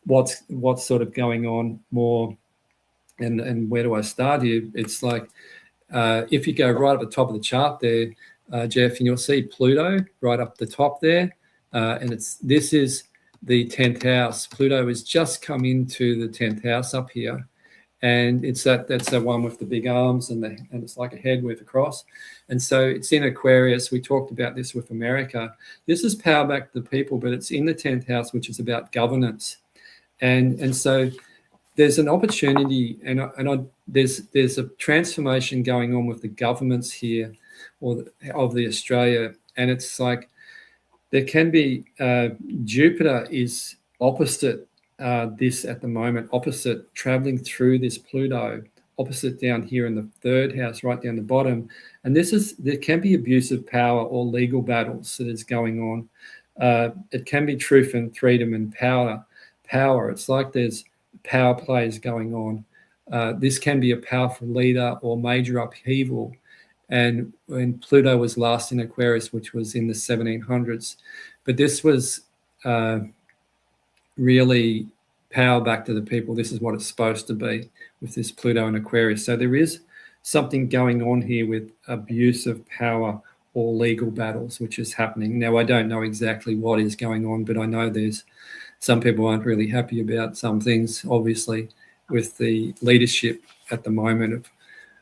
what's sort of going on more, and where do I start here? It's like, if you go right up the top of the chart there, Jeff, and you'll see Pluto right up the top there, and this is the 10th house. Pluto has just come into the 10th house up here, and that's the one with the big arms and it's like a head with a cross, and so it's in Aquarius. We talked about this with America. This is power back to the people, but it's in the 10th house, which is about governance, and so there's an opportunity, there's a transformation going on with the governments here, of the Australia, and it's like there can be Jupiter is opposite this at the moment, opposite traveling through this Pluto, opposite down here in the 3rd house, right down the bottom, and there can be abuse of power or legal battles that is going on. It can be truth and freedom and power. It's like there's power plays going on. This can be a powerful leader or major upheaval. And when Pluto was last in Aquarius, which was in the 1700s, but this was really power back to the people. This is what it's supposed to be with this Pluto in Aquarius. So there is something going on here with abuse of power or legal battles, which is happening. Now, I don't know exactly what is going on, but I know there's some people aren't really happy about some things, obviously, with the leadership at the moment of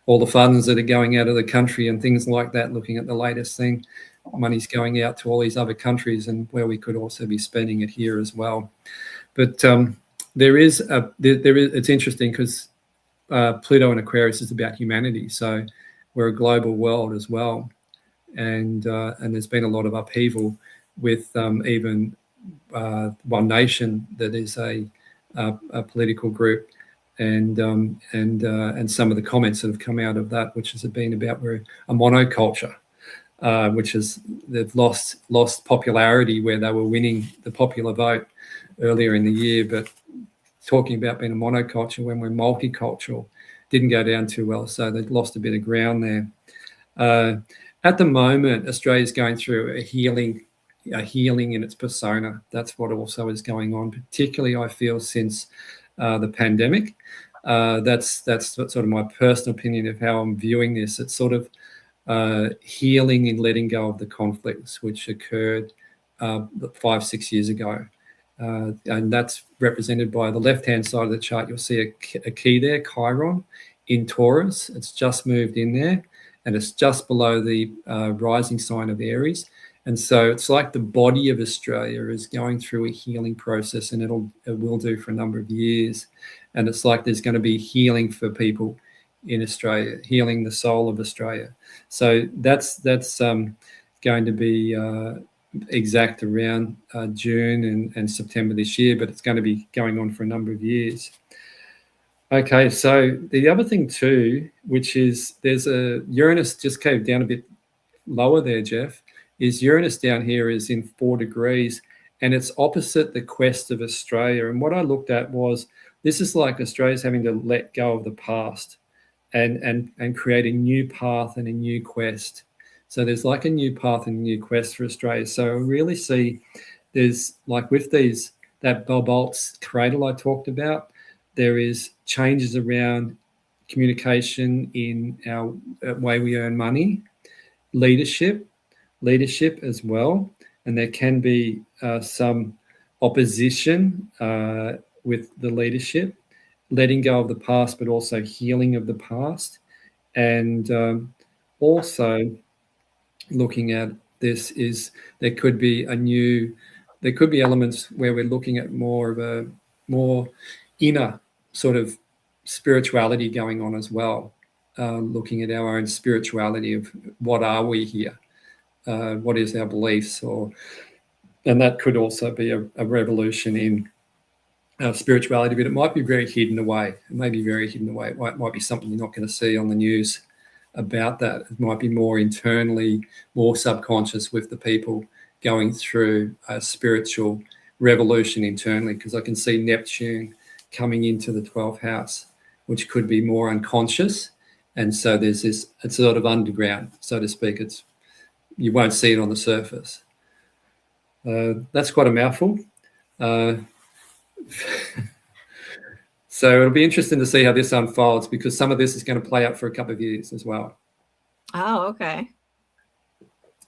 all the funds that are going out of the country and things like that. Looking at the latest thing, money's going out to all these other countries, and where we could also be spending it here as well. But it's interesting because Pluto in Aquarius is about humanity, so we're a global world as well, and there's been a lot of upheaval with even One Nation, that is a political group, and some of the comments that have come out of that, which has been about we're a monoculture, which is they've lost popularity where they were winning the popular vote earlier in the year, but talking about being a monoculture when we're multicultural didn't go down too well, so they've lost a bit of ground there. At the moment, Australia's going through a healing in its persona. That's what also is going on, particularly I feel since the pandemic. That's sort of my personal opinion of how I'm viewing this. It's sort of healing and letting go of the conflicts which occurred 5-6 years ago. And that's represented by the left-hand side of the chart. You'll see a key there, Chiron, in Taurus. It's just moved in there, and it's just below the rising sign of Aries. And so it's like the body of Australia is going through a healing process, and it will do for a number of years. And it's like there's going to be healing for people in Australia, healing the soul of Australia. So that's going to be exact around June and September this year, but it's going to be going on for a number of years. Okay, so the other thing too, which is there's a Uranus just came down a bit lower there, Jeff, is Uranus down here is in 4 degrees, and it's opposite the quest of Australia. And what I looked at was this is like Australia's having to let go of the past and create a new path and a new quest. So there's like a new path and a new quest for Australia. So I really see there's like with that Bob Alt's cradle I talked about, there is changes around communication in our way we earn money, leadership as well. And there can be some opposition with the leadership, letting go of the past, but also healing of the past, and also looking at this is there could be elements where we're looking at more of a more inner sort of spirituality going on as well, looking at our own spirituality of what are we here, what is our beliefs, and that could also be a revolution in spirituality, but it might be very hidden away. It may be very hidden away. It might be something you're not going to see on the news about that. It might be more internally, more subconscious with the people going through a spiritual revolution internally, because I can see Neptune coming into the 12th house, which could be more unconscious. And so there's this, it's sort of underground, so to speak. You won't see it on the surface. That's quite a mouthful. So it'll be interesting to see how this unfolds, because some of this is going to play out for a couple of years as well. Oh, okay.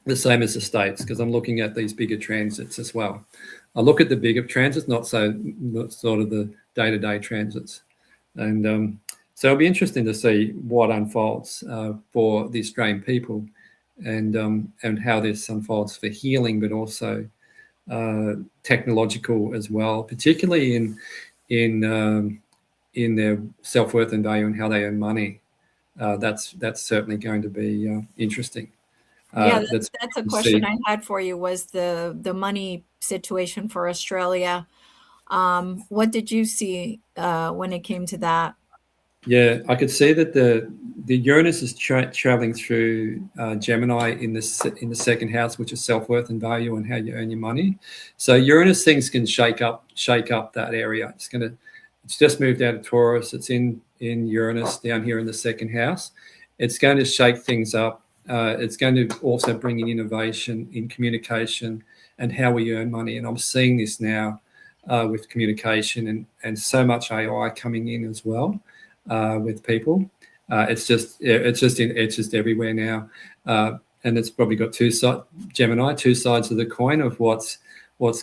The same as the States, because I'm looking at these bigger transits as well. I look at the bigger transits, not sort of the day-to-day transits. And so it'll be interesting to see what unfolds for the Australian people, and how this unfolds for healing, but also technological as well, particularly in their self-worth and value and how they earn money. That's certainly going to be interesting. Yeah, that's a question I had for you, was the money situation for Australia. What did you see when it came to that? Yeah, I could see that the Uranus is traveling through Gemini in the second house, which is self-worth and value and how you earn your money. So Uranus things can shake up that area. It's just moved out of Taurus. It's in Uranus down here in the second house. It's going to shake things up. It's going to also bring in innovation in communication and how we earn money. And I'm seeing this now with communication and so much AI coming in as well with people. It's just everywhere now, and it's probably got two sides of the coin of what's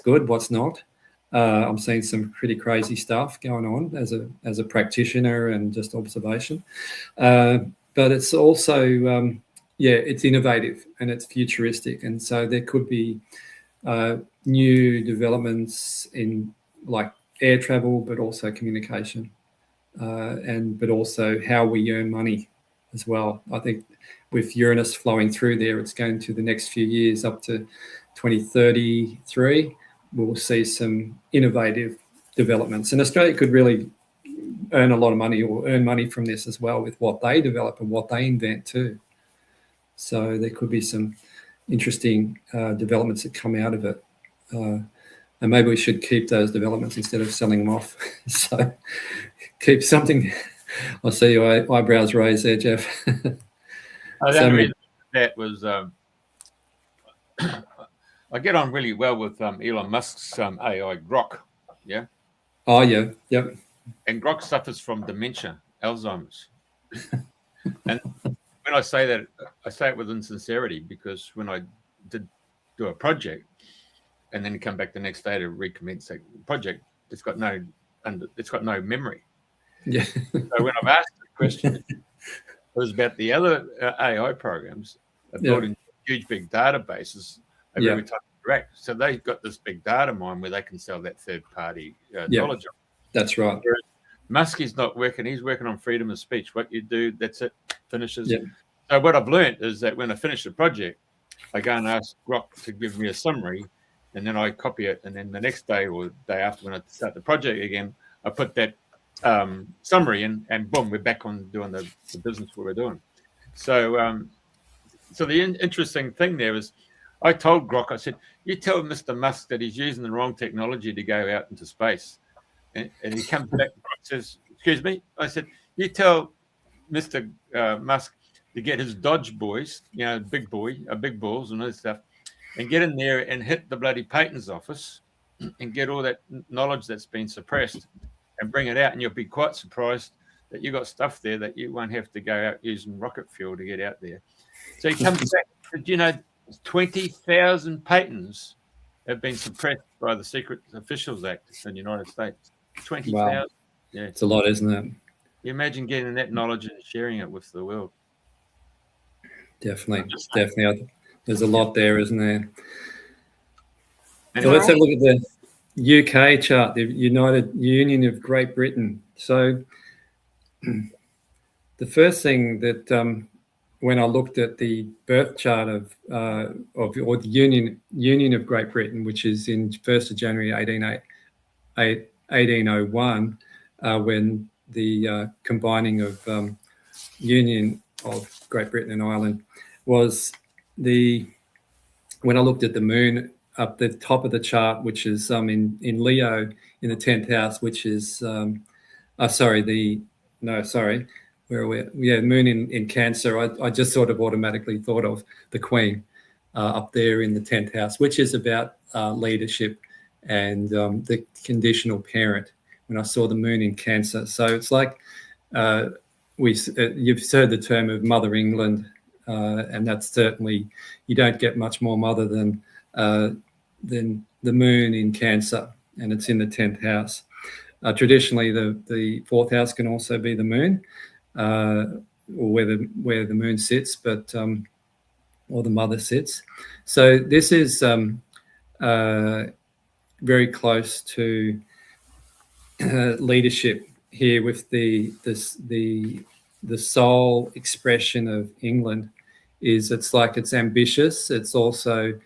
good, what's not. I'm seeing some pretty crazy stuff going on as a practitioner and just observation, but it's also it's innovative and it's futuristic, and so there could be new developments in like air travel, but also communication, but also how we earn money as well. I think with Uranus flowing through there, it's going to the next few years up to 2033. We'll see some innovative developments, and Australia could really earn a lot of money or earn money from this as well with what they develop and what they invent too. So there could be some interesting developments that come out of it. And maybe we should keep those developments instead of selling them off. So keep something. I see your eyebrows raised there, Jeff. The only reason that was I get on really well with Elon Musk's AI Grok. Yeah. Oh yeah. Yep. And Grok suffers from dementia, Alzheimer's. And when I say that, I say it with insincerity, because when I did do a project and then come back the next day to recommence that project, it's got no memory. Yeah. So when I've asked the question, it was about the other AI programs building huge big databases of every time you interact. So they've got this big data mine where they can sell that third-party knowledge. That's right. Whereas Musk is not working. He's working on freedom of speech. What you do, that's it, finishes. Yep. So what I've learned is that when I finish the project, I go and ask Grok to give me a summary, and then I copy it. And then the next day or day after, when I start the project again, I put that summary in, and boom, we're back on doing the business we were doing. So, so the interesting thing there is, I told Grok, I said, you tell Mr. Musk that he's using the wrong technology to go out into space. And he comes back and says, excuse me? I said, you tell Mr. Musk to get his Dodge boys, big balls and all that stuff, and get in there and hit the bloody patents office and get all that knowledge that's been suppressed and bring it out. And you'll be quite surprised that you got stuff there that you won't have to go out using rocket fuel to get out there. So he comes back and said, 20,000 patents have been suppressed by the Secret Officials Act in the United States. 20,000. Wow. Yeah. It's a lot, isn't it? You imagine getting that knowledge and sharing it with the world. Definitely. There's a lot there, isn't there? And So let's have a look at the UK chart, the United Union of Great Britain. So the first thing that when I looked at the birth chart of the Union of Great Britain, which is in 1st of January 1801, when the combining of Union of Great Britain and Ireland was when I looked at the moon up the top of the chart, which is in Leo in the 10th house, which is where are we? Yeah, moon in Cancer. I just sort of automatically thought of the Queen up there in the 10th house, which is about leadership and the conditional parent. When I saw the moon in Cancer, so it's like you've heard the term of Mother England, and that's certainly, you don't get much more mother than the moon in Cancer, and it's in the 10th house. Traditionally, the 4th house can also be the moon, or where the moon sits, but or the mother sits. So this is very close to leadership here with the sole expression of England. It's like it's ambitious. It's also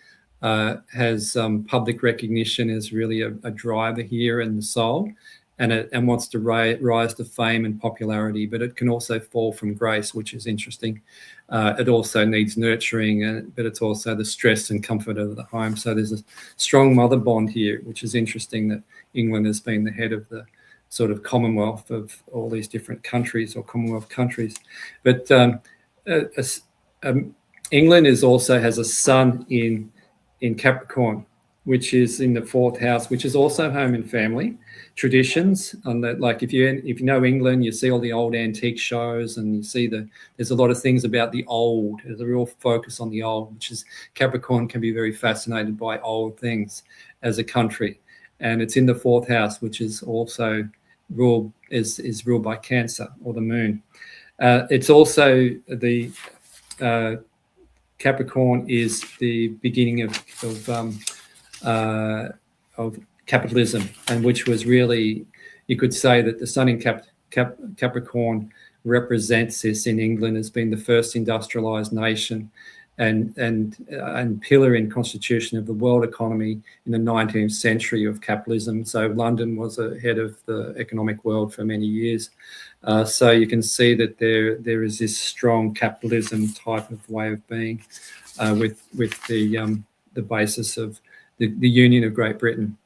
has public recognition as really a driver here in the soul, and wants to rise to fame and popularity, but it can also fall from grace, which is interesting. It also needs nurturing, but it's also the stress and comfort of the home. So there's a strong mother bond here, which is interesting, that England has been the head of the sort of Commonwealth of all these different countries, or Commonwealth countries. But England also has a sun in Capricorn, which is in the 4th house, which is also home and family traditions. And that, like, if you know England, you see all the old antique shows, and you see there's a lot of things about the old. There's a real focus on the old, which is, Capricorn can be very fascinated by old things as a country. And it's in the 4th house, which is also ruled by Cancer, or the moon. It's also the Capricorn is the beginning of capitalism, and which was really, you could say that the sun in Capricorn represents this in England as being the first industrialized nation and pillar in constitution of the world economy in the 19th century of capitalism. So London was ahead of the economic world for many years. So you can see that there is this strong capitalism type of way of being with the basis of the Union of Great Britain.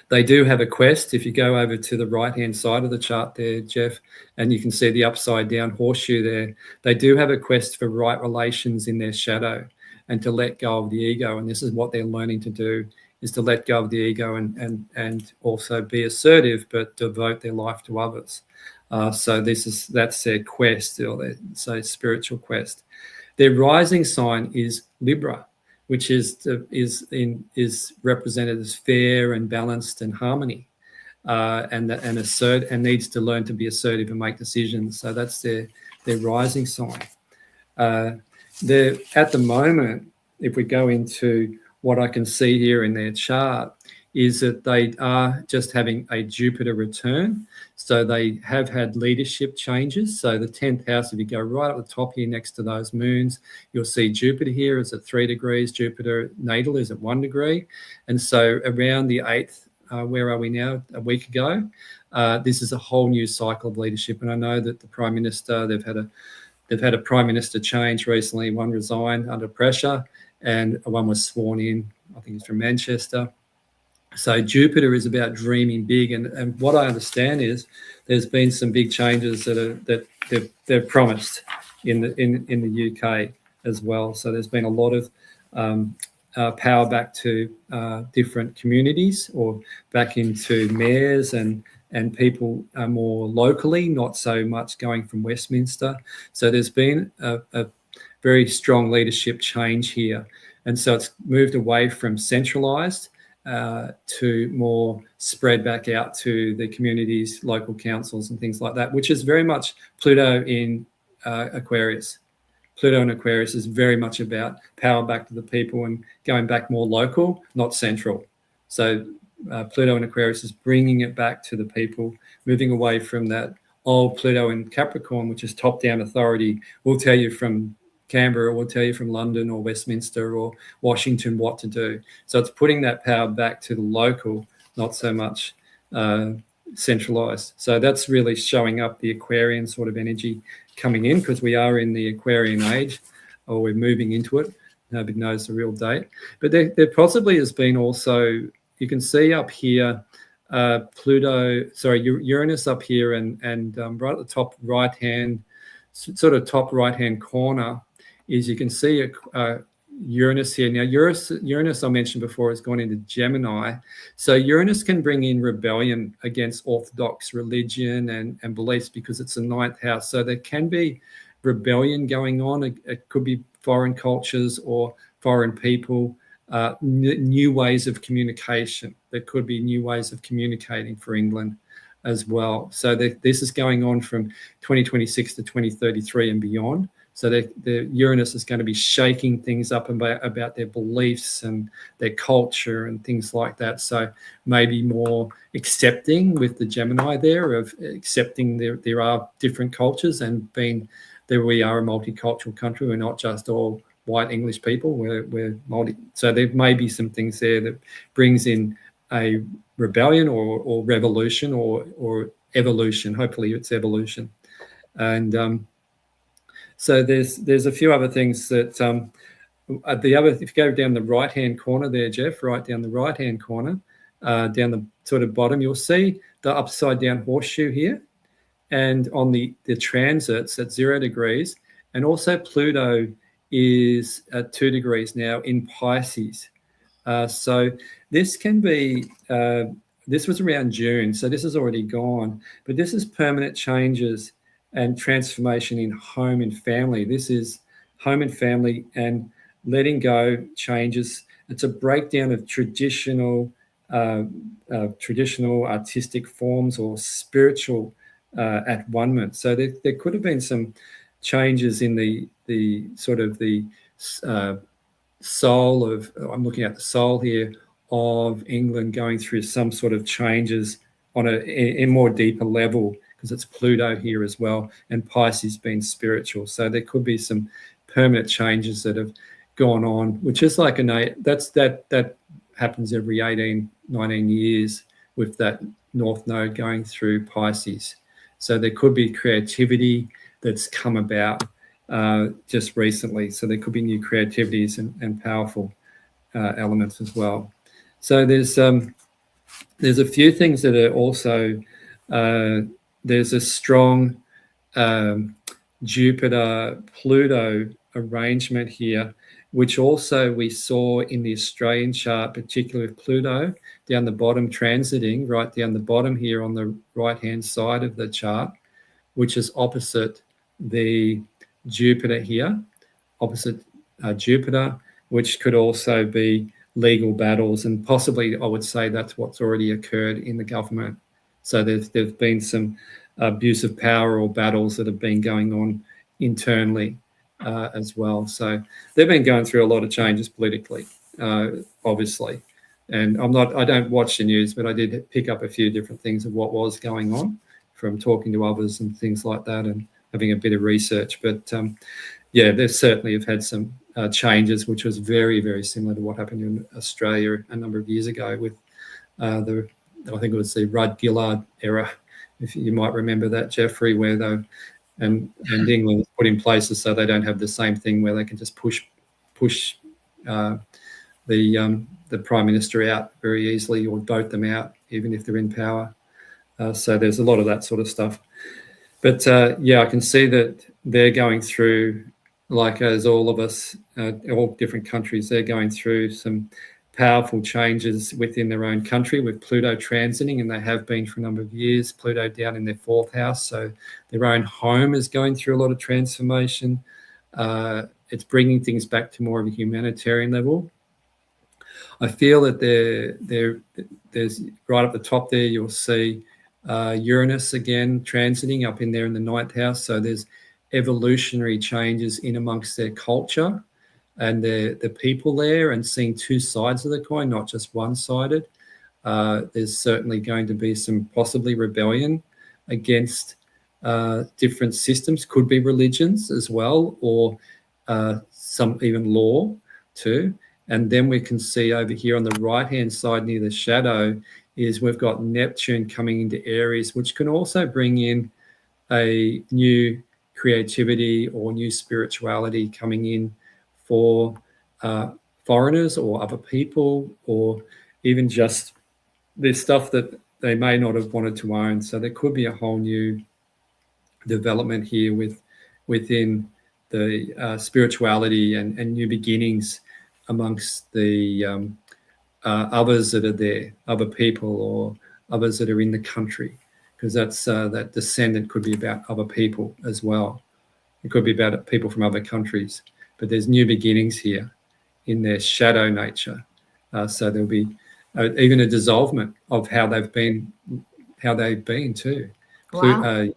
They do have a quest. If you go over to the right-hand side of the chart there, Jeff, and you can see the upside-down horseshoe there, they do have a quest for right relations in their shadow and to let go of the ego. And this is what they're learning to do, is to let go of the ego and also be assertive, but devote their life to others. So that's their quest, or their spiritual quest. Their rising sign is Libra, which is represented as fair and balanced and harmony, and needs to learn to be assertive and make decisions. So that's their rising sign. At the moment, if we go into what I can see here in their chart, is that they are just having a Jupiter return. So they have had leadership changes. So the 10th house, if you go right up the top here next to those moons, you'll see Jupiter here is at 3 degrees. Jupiter natal is at 1 degree. And so around the 8th, where are we now? A week ago, this is a whole new cycle of leadership. And I know that the Prime Minister, they've had a Prime Minister change recently. One resigned under pressure and one was sworn in. I think it's from Manchester. So Jupiter is about dreaming big, and what I understand is there's been some big changes that they've promised in the UK as well. So there's been a lot of power back to different communities, or back into mayors and people more locally, not so much going from Westminster. So there's been a very strong leadership change here, and so it's moved away from centralised to more spread back out to the communities, local councils and things like that, which is very much Pluto in Aquarius. Pluto in Aquarius is very much about power back to the people and going back more local, not central. So Pluto in Aquarius is bringing it back to the people, moving away from that old Pluto in Capricorn, which is top-down authority. We'll tell you from Canberra, we'll tell you from London or Westminster or Washington what to do. So it's putting that power back to the local, not so much centralized. So that's really showing up the Aquarian sort of energy coming in, because we are in the Aquarian age, or we're moving into it. Nobody knows the real date. But there possibly has been also, you can see up here, Uranus up here, and right at the top right-hand, sort of top right-hand corner is, you can see Uranus here. Now, Uranus, I mentioned before, has gone into Gemini. So Uranus can bring in rebellion against orthodox religion and beliefs, because it's a ninth house. So there can be rebellion going on. It could be foreign cultures or foreign people, new ways of communication. There could be new ways of communicating for England as well. So this is going on from 2026 to 2033 and beyond. So the Uranus is going to be shaking things up about their beliefs and their culture and things like that. So maybe more accepting with the Gemini there, of accepting there are different cultures, and being that we are a multicultural country. We're not just all white English people. We're multi. So there may be some things there that brings in a rebellion or revolution or evolution. Hopefully it's evolution. And so there's a few other things that if you go down the right-hand corner there, Jeff, right down the right-hand corner, down the sort of bottom, you'll see the upside-down horseshoe here. And on the transits at 0 degrees, and also Pluto is at 2 degrees now in Pisces. So this can be, this was around June, so this is already gone, but this is permanent changes and transformation in home and family. This is home and family and letting go changes. It's a breakdown of traditional artistic forms or spiritual at one-ment. So there could have been some changes in the sort of the soul of, I'm looking at the soul here, of England going through some sort of changes on a more deeper level, because it's Pluto here as well, and Pisces being spiritual. So there could be some permanent changes that have gone on, which is like that happens every 18, 19 years with that North Node going through Pisces. So there could be creativity that's come about just recently. So there could be new creativities and powerful elements as well. So there's a few things that are also, there's a strong Jupiter-Pluto arrangement here, which also we saw in the Australian chart, particularly with Pluto down the bottom transiting, right down the bottom here on the right-hand side of the chart, which is opposite the Jupiter here, opposite Jupiter, which could also be legal battles, and possibly I would say that's what's already occurred in the government. So there's been some abuse of power or battles that have been going on internally as well. So they've been going through a lot of changes politically, obviously. And I don't watch the news, but I did pick up a few different things of what was going on from talking to others and things like that, and having a bit of research. But yeah, they certainly have had some changes, which was very, very similar to what happened in Australia a number of years ago with I think it was the Rudd-Gillard era, if you might remember that, Jeffrey, where they and England was put in places so they don't have the same thing where they can just push the Prime Minister out very easily, or vote them out even if they're in power. So there's a lot of that sort of stuff. But yeah, I can see that they're going through, like as all of us, all different countries, they're going through some powerful changes within their own country with Pluto transiting, and they have been for a number of years. Pluto down in their 4th house, so their own home is going through a lot of transformation. It's bringing things back to more of a humanitarian level. I feel that there's right up the top there, you'll see Uranus again transiting up in there in the ninth house. So there's evolutionary changes in amongst their culture and the people there, and seeing two sides of the coin, not just one-sided. There's certainly going to be some possibly rebellion against different systems, could be religions as well, or some even law too. And then we can see over here on the right-hand side near the shadow is we've got Neptune coming into Aries, which can also bring in a new creativity or new spirituality coming in for foreigners or other people, or even just there's stuff that they may not have wanted to own. So there could be a whole new development here within the spirituality and new beginnings amongst the others that are there, other people or others that are in the country, because that's that descendant could be about other people as well. It could be about people from other countries, but there's new beginnings here in their shadow nature. So there'll be even a dissolvement of how they've been too. Wow.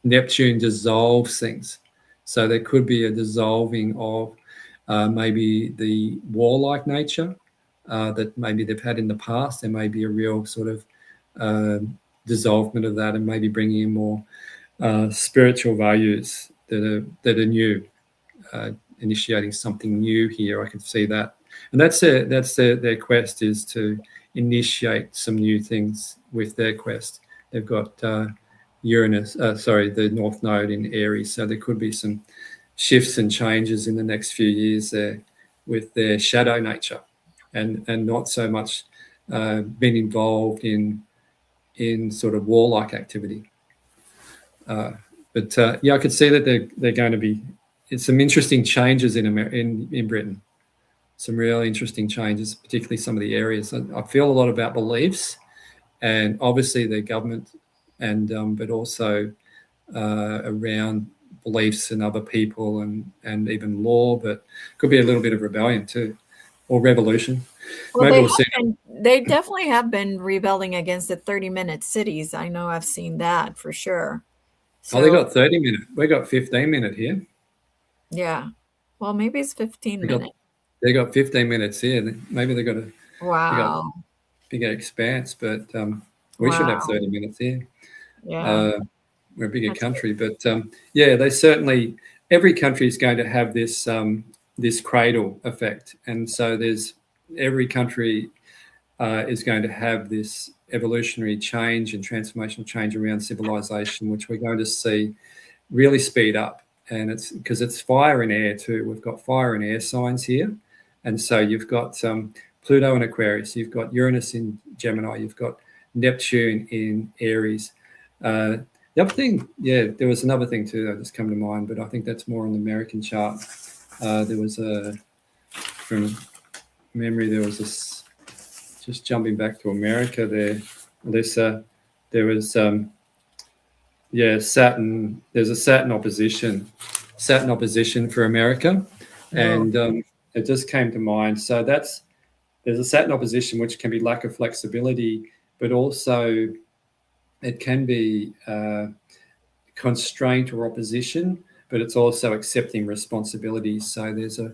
Neptune dissolves things. So there could be a dissolving of maybe the warlike nature that maybe they've had in the past. There may be a real sort of dissolvement of that, and maybe bringing in more spiritual values that are new, initiating something new here. I can see that, and that's their quest, is to initiate some new things with their quest. They've got Uranus, the North Node in Aries, so there could be some shifts and changes in the next few years there with their shadow nature, and not so much being involved in sort of warlike activity. But I could see that they're going to be some interesting changes in Britain. Some really interesting changes, particularly some of the areas. I feel a lot about beliefs, and obviously the government, and but also around beliefs and other people, and even law, but could be a little bit of rebellion too, or revolution. Well, they definitely have been rebelling against the 30-minute cities. I know I've seen that for sure. So, they got 30 minute. We got 15 minute here. Yeah. Well, maybe it's 15 minutes. They got 15 minutes here. Maybe they got a bigger expanse, but we should have 30 minutes here. Yeah. We're a bigger country, but they certainly, every country is going to have this this cradle effect, and so every country is going to have this evolutionary change and transformational change around civilization, which we're going to see really speed up. And it's because it's fire and air too. We've got fire and air signs here, and so you've got Pluto in Aquarius, you've got Uranus in Gemini, you've got Neptune in Aries. The other thing, there was another thing too that just come to mind, but I think that's more on the American chart. There was from memory, there was this, just jumping back to America there, Alyssa, there was Saturn. There's a Saturn opposition for America, and it just came to mind. So there's a Saturn opposition, which can be lack of flexibility, but also it can be constraint or opposition, but it's also accepting responsibility. So there's a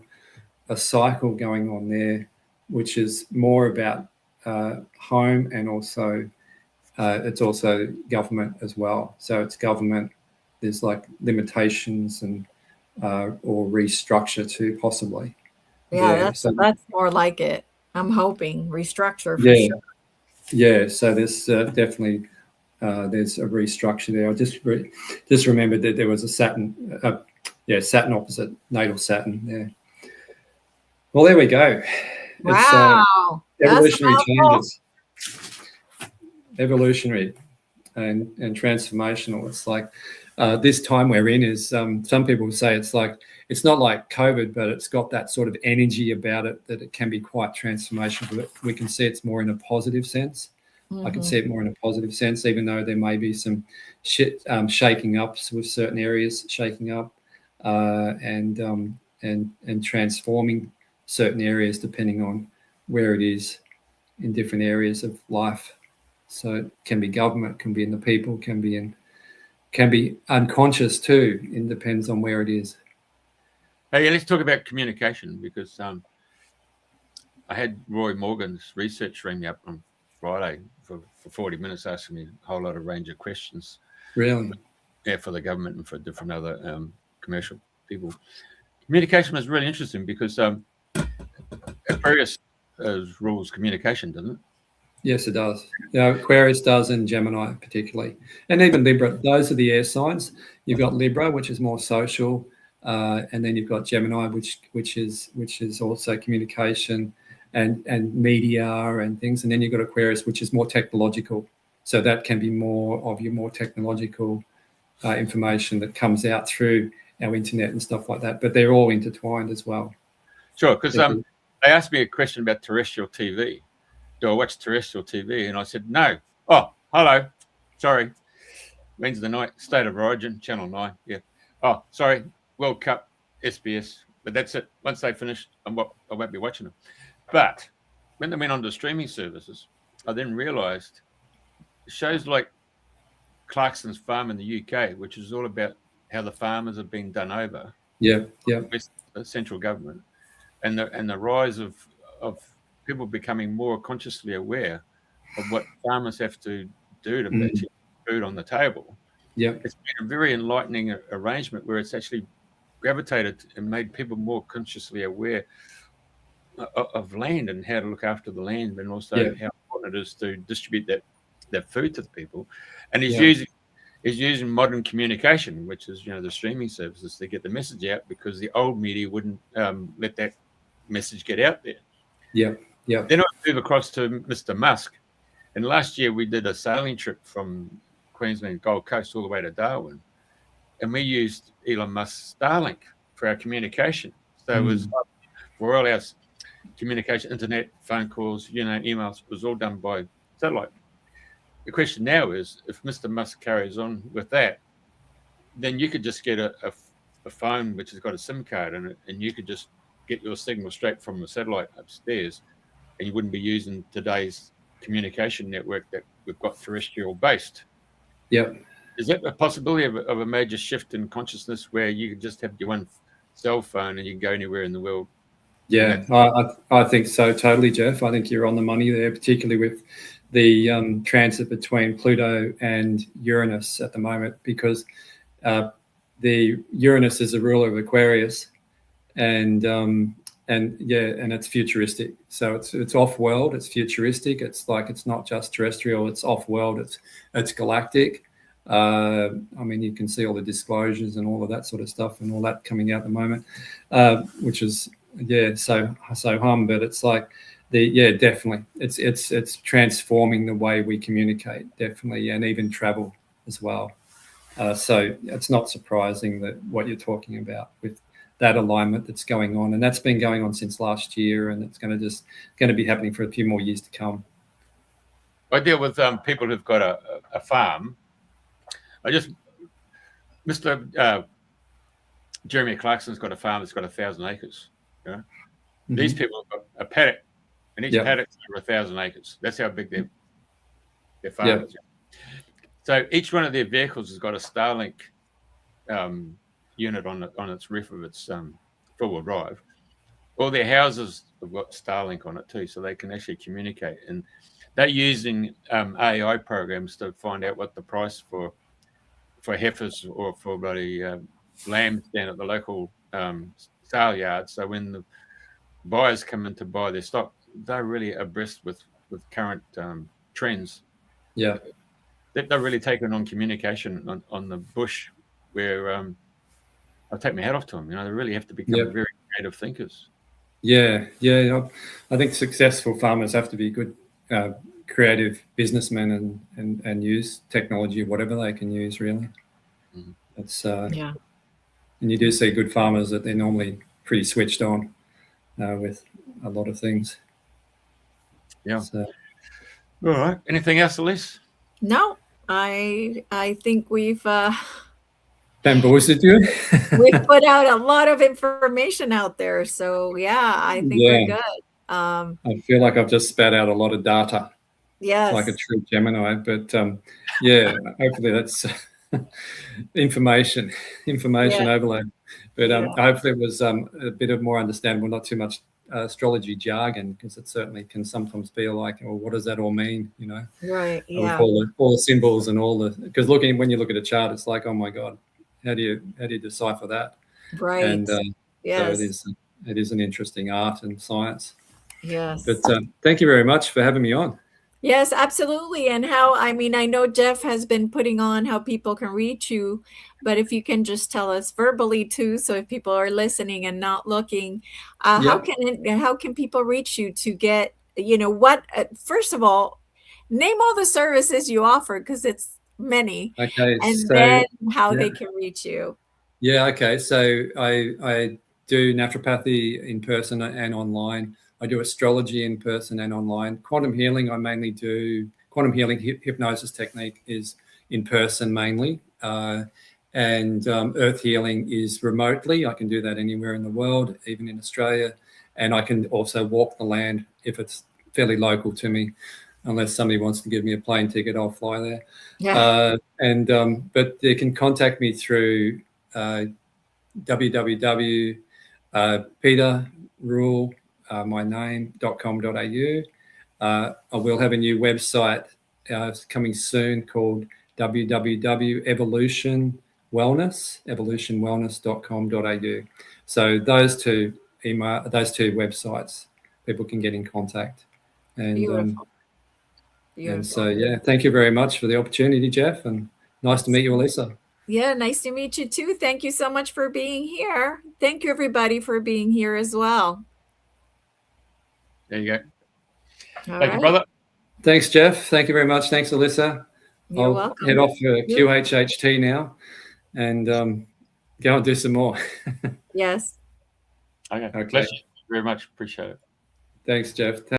cycle going on there, which is more about home, and also it's also government as well. So it's government, there's like limitations and or restructure too, possibly. That's more like it. I'm hoping restructure for sure. Yeah, so there's definitely there's a restructure there. I just remembered that there was a Saturn, Saturn opposite natal Saturn there. Well, there we go. Wow. It's evolutionary changes. Evolutionary and transformational. It's like this time we're in is some people say it's not like COVID, but it's got that sort of energy about it that it can be quite transformational. But we can see it's more in a positive sense. I can see it more in a positive sense, even though there may be some shaking ups with certain areas, shaking up and transforming certain areas depending on where it is in different areas of life. So it can be government, can be in the people, can be unconscious too. It depends on where it is. Hey, let's talk about communication, because I had Roy Morgan's research ring me up on Friday for 40 minutes, asking me a whole lot of range of questions. Really? Yeah, for the government and for different other commercial people. Communication was really interesting because Aquarius rules communication, doesn't it? Yes, it does. Aquarius does, and Gemini particularly, and even Libra. Those are the air signs. You've got Libra, which is more social, and then you've got Gemini, which is also communication and media and things, and then you've got Aquarius, which is more technological. So that can be more of your more technological information that comes out through our internet and stuff like that. But they're all intertwined as well. Sure, because they asked me a question about terrestrial TV. Do I watch terrestrial TV? And I said, no. Oh, hello. Sorry. Means the night, State of Origin, Channel 9. Yeah. Oh, sorry. World Cup, SBS. But that's it. Once they finish, I won't be watching them. But when they went on to streaming services, I then realised shows like Clarkson's Farm in the UK, which is all about how the farmers have been done over. Yeah. With the central government, and the rise of people becoming more consciously aware of what farmers have to do to put food on the table. Yeah, it's been a very enlightening arrangement where it's actually gravitated and made people more consciously aware of land and how to look after the land, and also how important it is to distribute that food to the people. And he's using modern communication, which is the streaming services, to get the message out, because the old media wouldn't let that message get out there. Yeah. Then I move across to Mr. Musk, and last year we did a sailing trip from Queensland Gold Coast all the way to Darwin, and we used Elon Musk's Starlink for our communication. So it was for all our communication, internet, phone calls, emails, it was all done by satellite. The question now is, if Mr. Musk carries on with that, then you could just get a phone which has got a SIM card in it, and you could just get your signal straight from the satellite upstairs, and you wouldn't be using today's communication network that we've got terrestrial based. Yeah. Is that a possibility of a major shift in consciousness where you could just have your one cell phone and you can go anywhere in the world? Yeah, I think so, totally, Jeff. I think you're on the money there, particularly with the transit between Pluto and Uranus at the moment, because the Uranus is a ruler of Aquarius, and it's futuristic. So it's off-world, it's futuristic. It's like, it's not just terrestrial, it's off-world, it's galactic. I mean, you can see all the disclosures and all of that sort of stuff and all that coming out at the moment, which is so hum. But it's like definitely, it's transforming the way we communicate, definitely, and even travel as well. So it's not surprising that what you're talking about with that alignment that's going on, and that's been going on since last year, and it's going to be happening for a few more years to come. I deal with people who've got a farm. Mr. Jeremy Clarkson's got a farm that's got 1,000 acres. These people have got a paddock, and each paddock's over 1,000 acres. That's how big their farm is. So each one of their vehicles has got a Starlink unit on its roof of its four-wheel drive. All their houses have got Starlink on it too, so they can actually communicate. And they're using AI programs to find out what the price for heifers or for bloody lambs down at the local sale yard. So when the buyers come in to buy their stock, they're really abreast with current trends. Yeah, they're really taking on communication on the bush, where I take my hat off to them. They really have to become very creative thinkers. Yeah. I think successful farmers have to be good, creative businessmen and use technology, whatever they can use, really. It's and you do see good farmers that they're normally pretty switched on with a lot of things. Yeah. So. All right. Anything else, Elise? No, I think we've bamboozled you. We've put out a lot of information out there, so I think we're good. I feel like I've just spat out a lot of data. Yes. Like a true Gemini, but yeah, hopefully that's information overload. But hopefully it was a bit of more understandable, not too much astrology jargon, because it certainly can sometimes feel like, well, what does that all mean? You know, right? Yeah. With all the symbols and all the, because when you look at a chart, it's like, oh my God, how do you decipher that? Right. And yes. so it is an interesting art and science. Yes. But thank you very much for having me on. Yes, absolutely. And I know Jeff has been putting on how people can reach you, but if you can just tell us verbally too, so if people are listening and not looking, how can people reach you to get, what, first of all, name all the services you offer, because it's many. Okay. And then how they can reach you. Yeah. Okay. So I do naturopathy in person and online. I do astrology in person and online. Quantum healing, I mainly do. Quantum healing hypnosis technique is in person mainly. And earth healing is remotely. I can do that anywhere in the world, even in Australia. And I can also walk the land if it's fairly local to me. Unless somebody wants to give me a plane ticket, I'll fly there. Yeah. But they can contact me through www.peterrule.com. My name.com.au. I will have a new website coming soon called evolutionwellness.com.au. So those two websites, people can get in contact. And Beautiful. And so thank you very much for the opportunity, Jeff, and nice to meet you, Elisa. Yeah, nice to meet you too. Thank you so much for being here. Thank you, everybody, for being here as well. There you go. Thank you, brother. Thanks, Jeff. Thank you very much. Thanks, Elisa. You're welcome. Head off for QHHT now and go and do some more. Yes. Okay. Thank you very much. Appreciate it. Thanks, Jeff.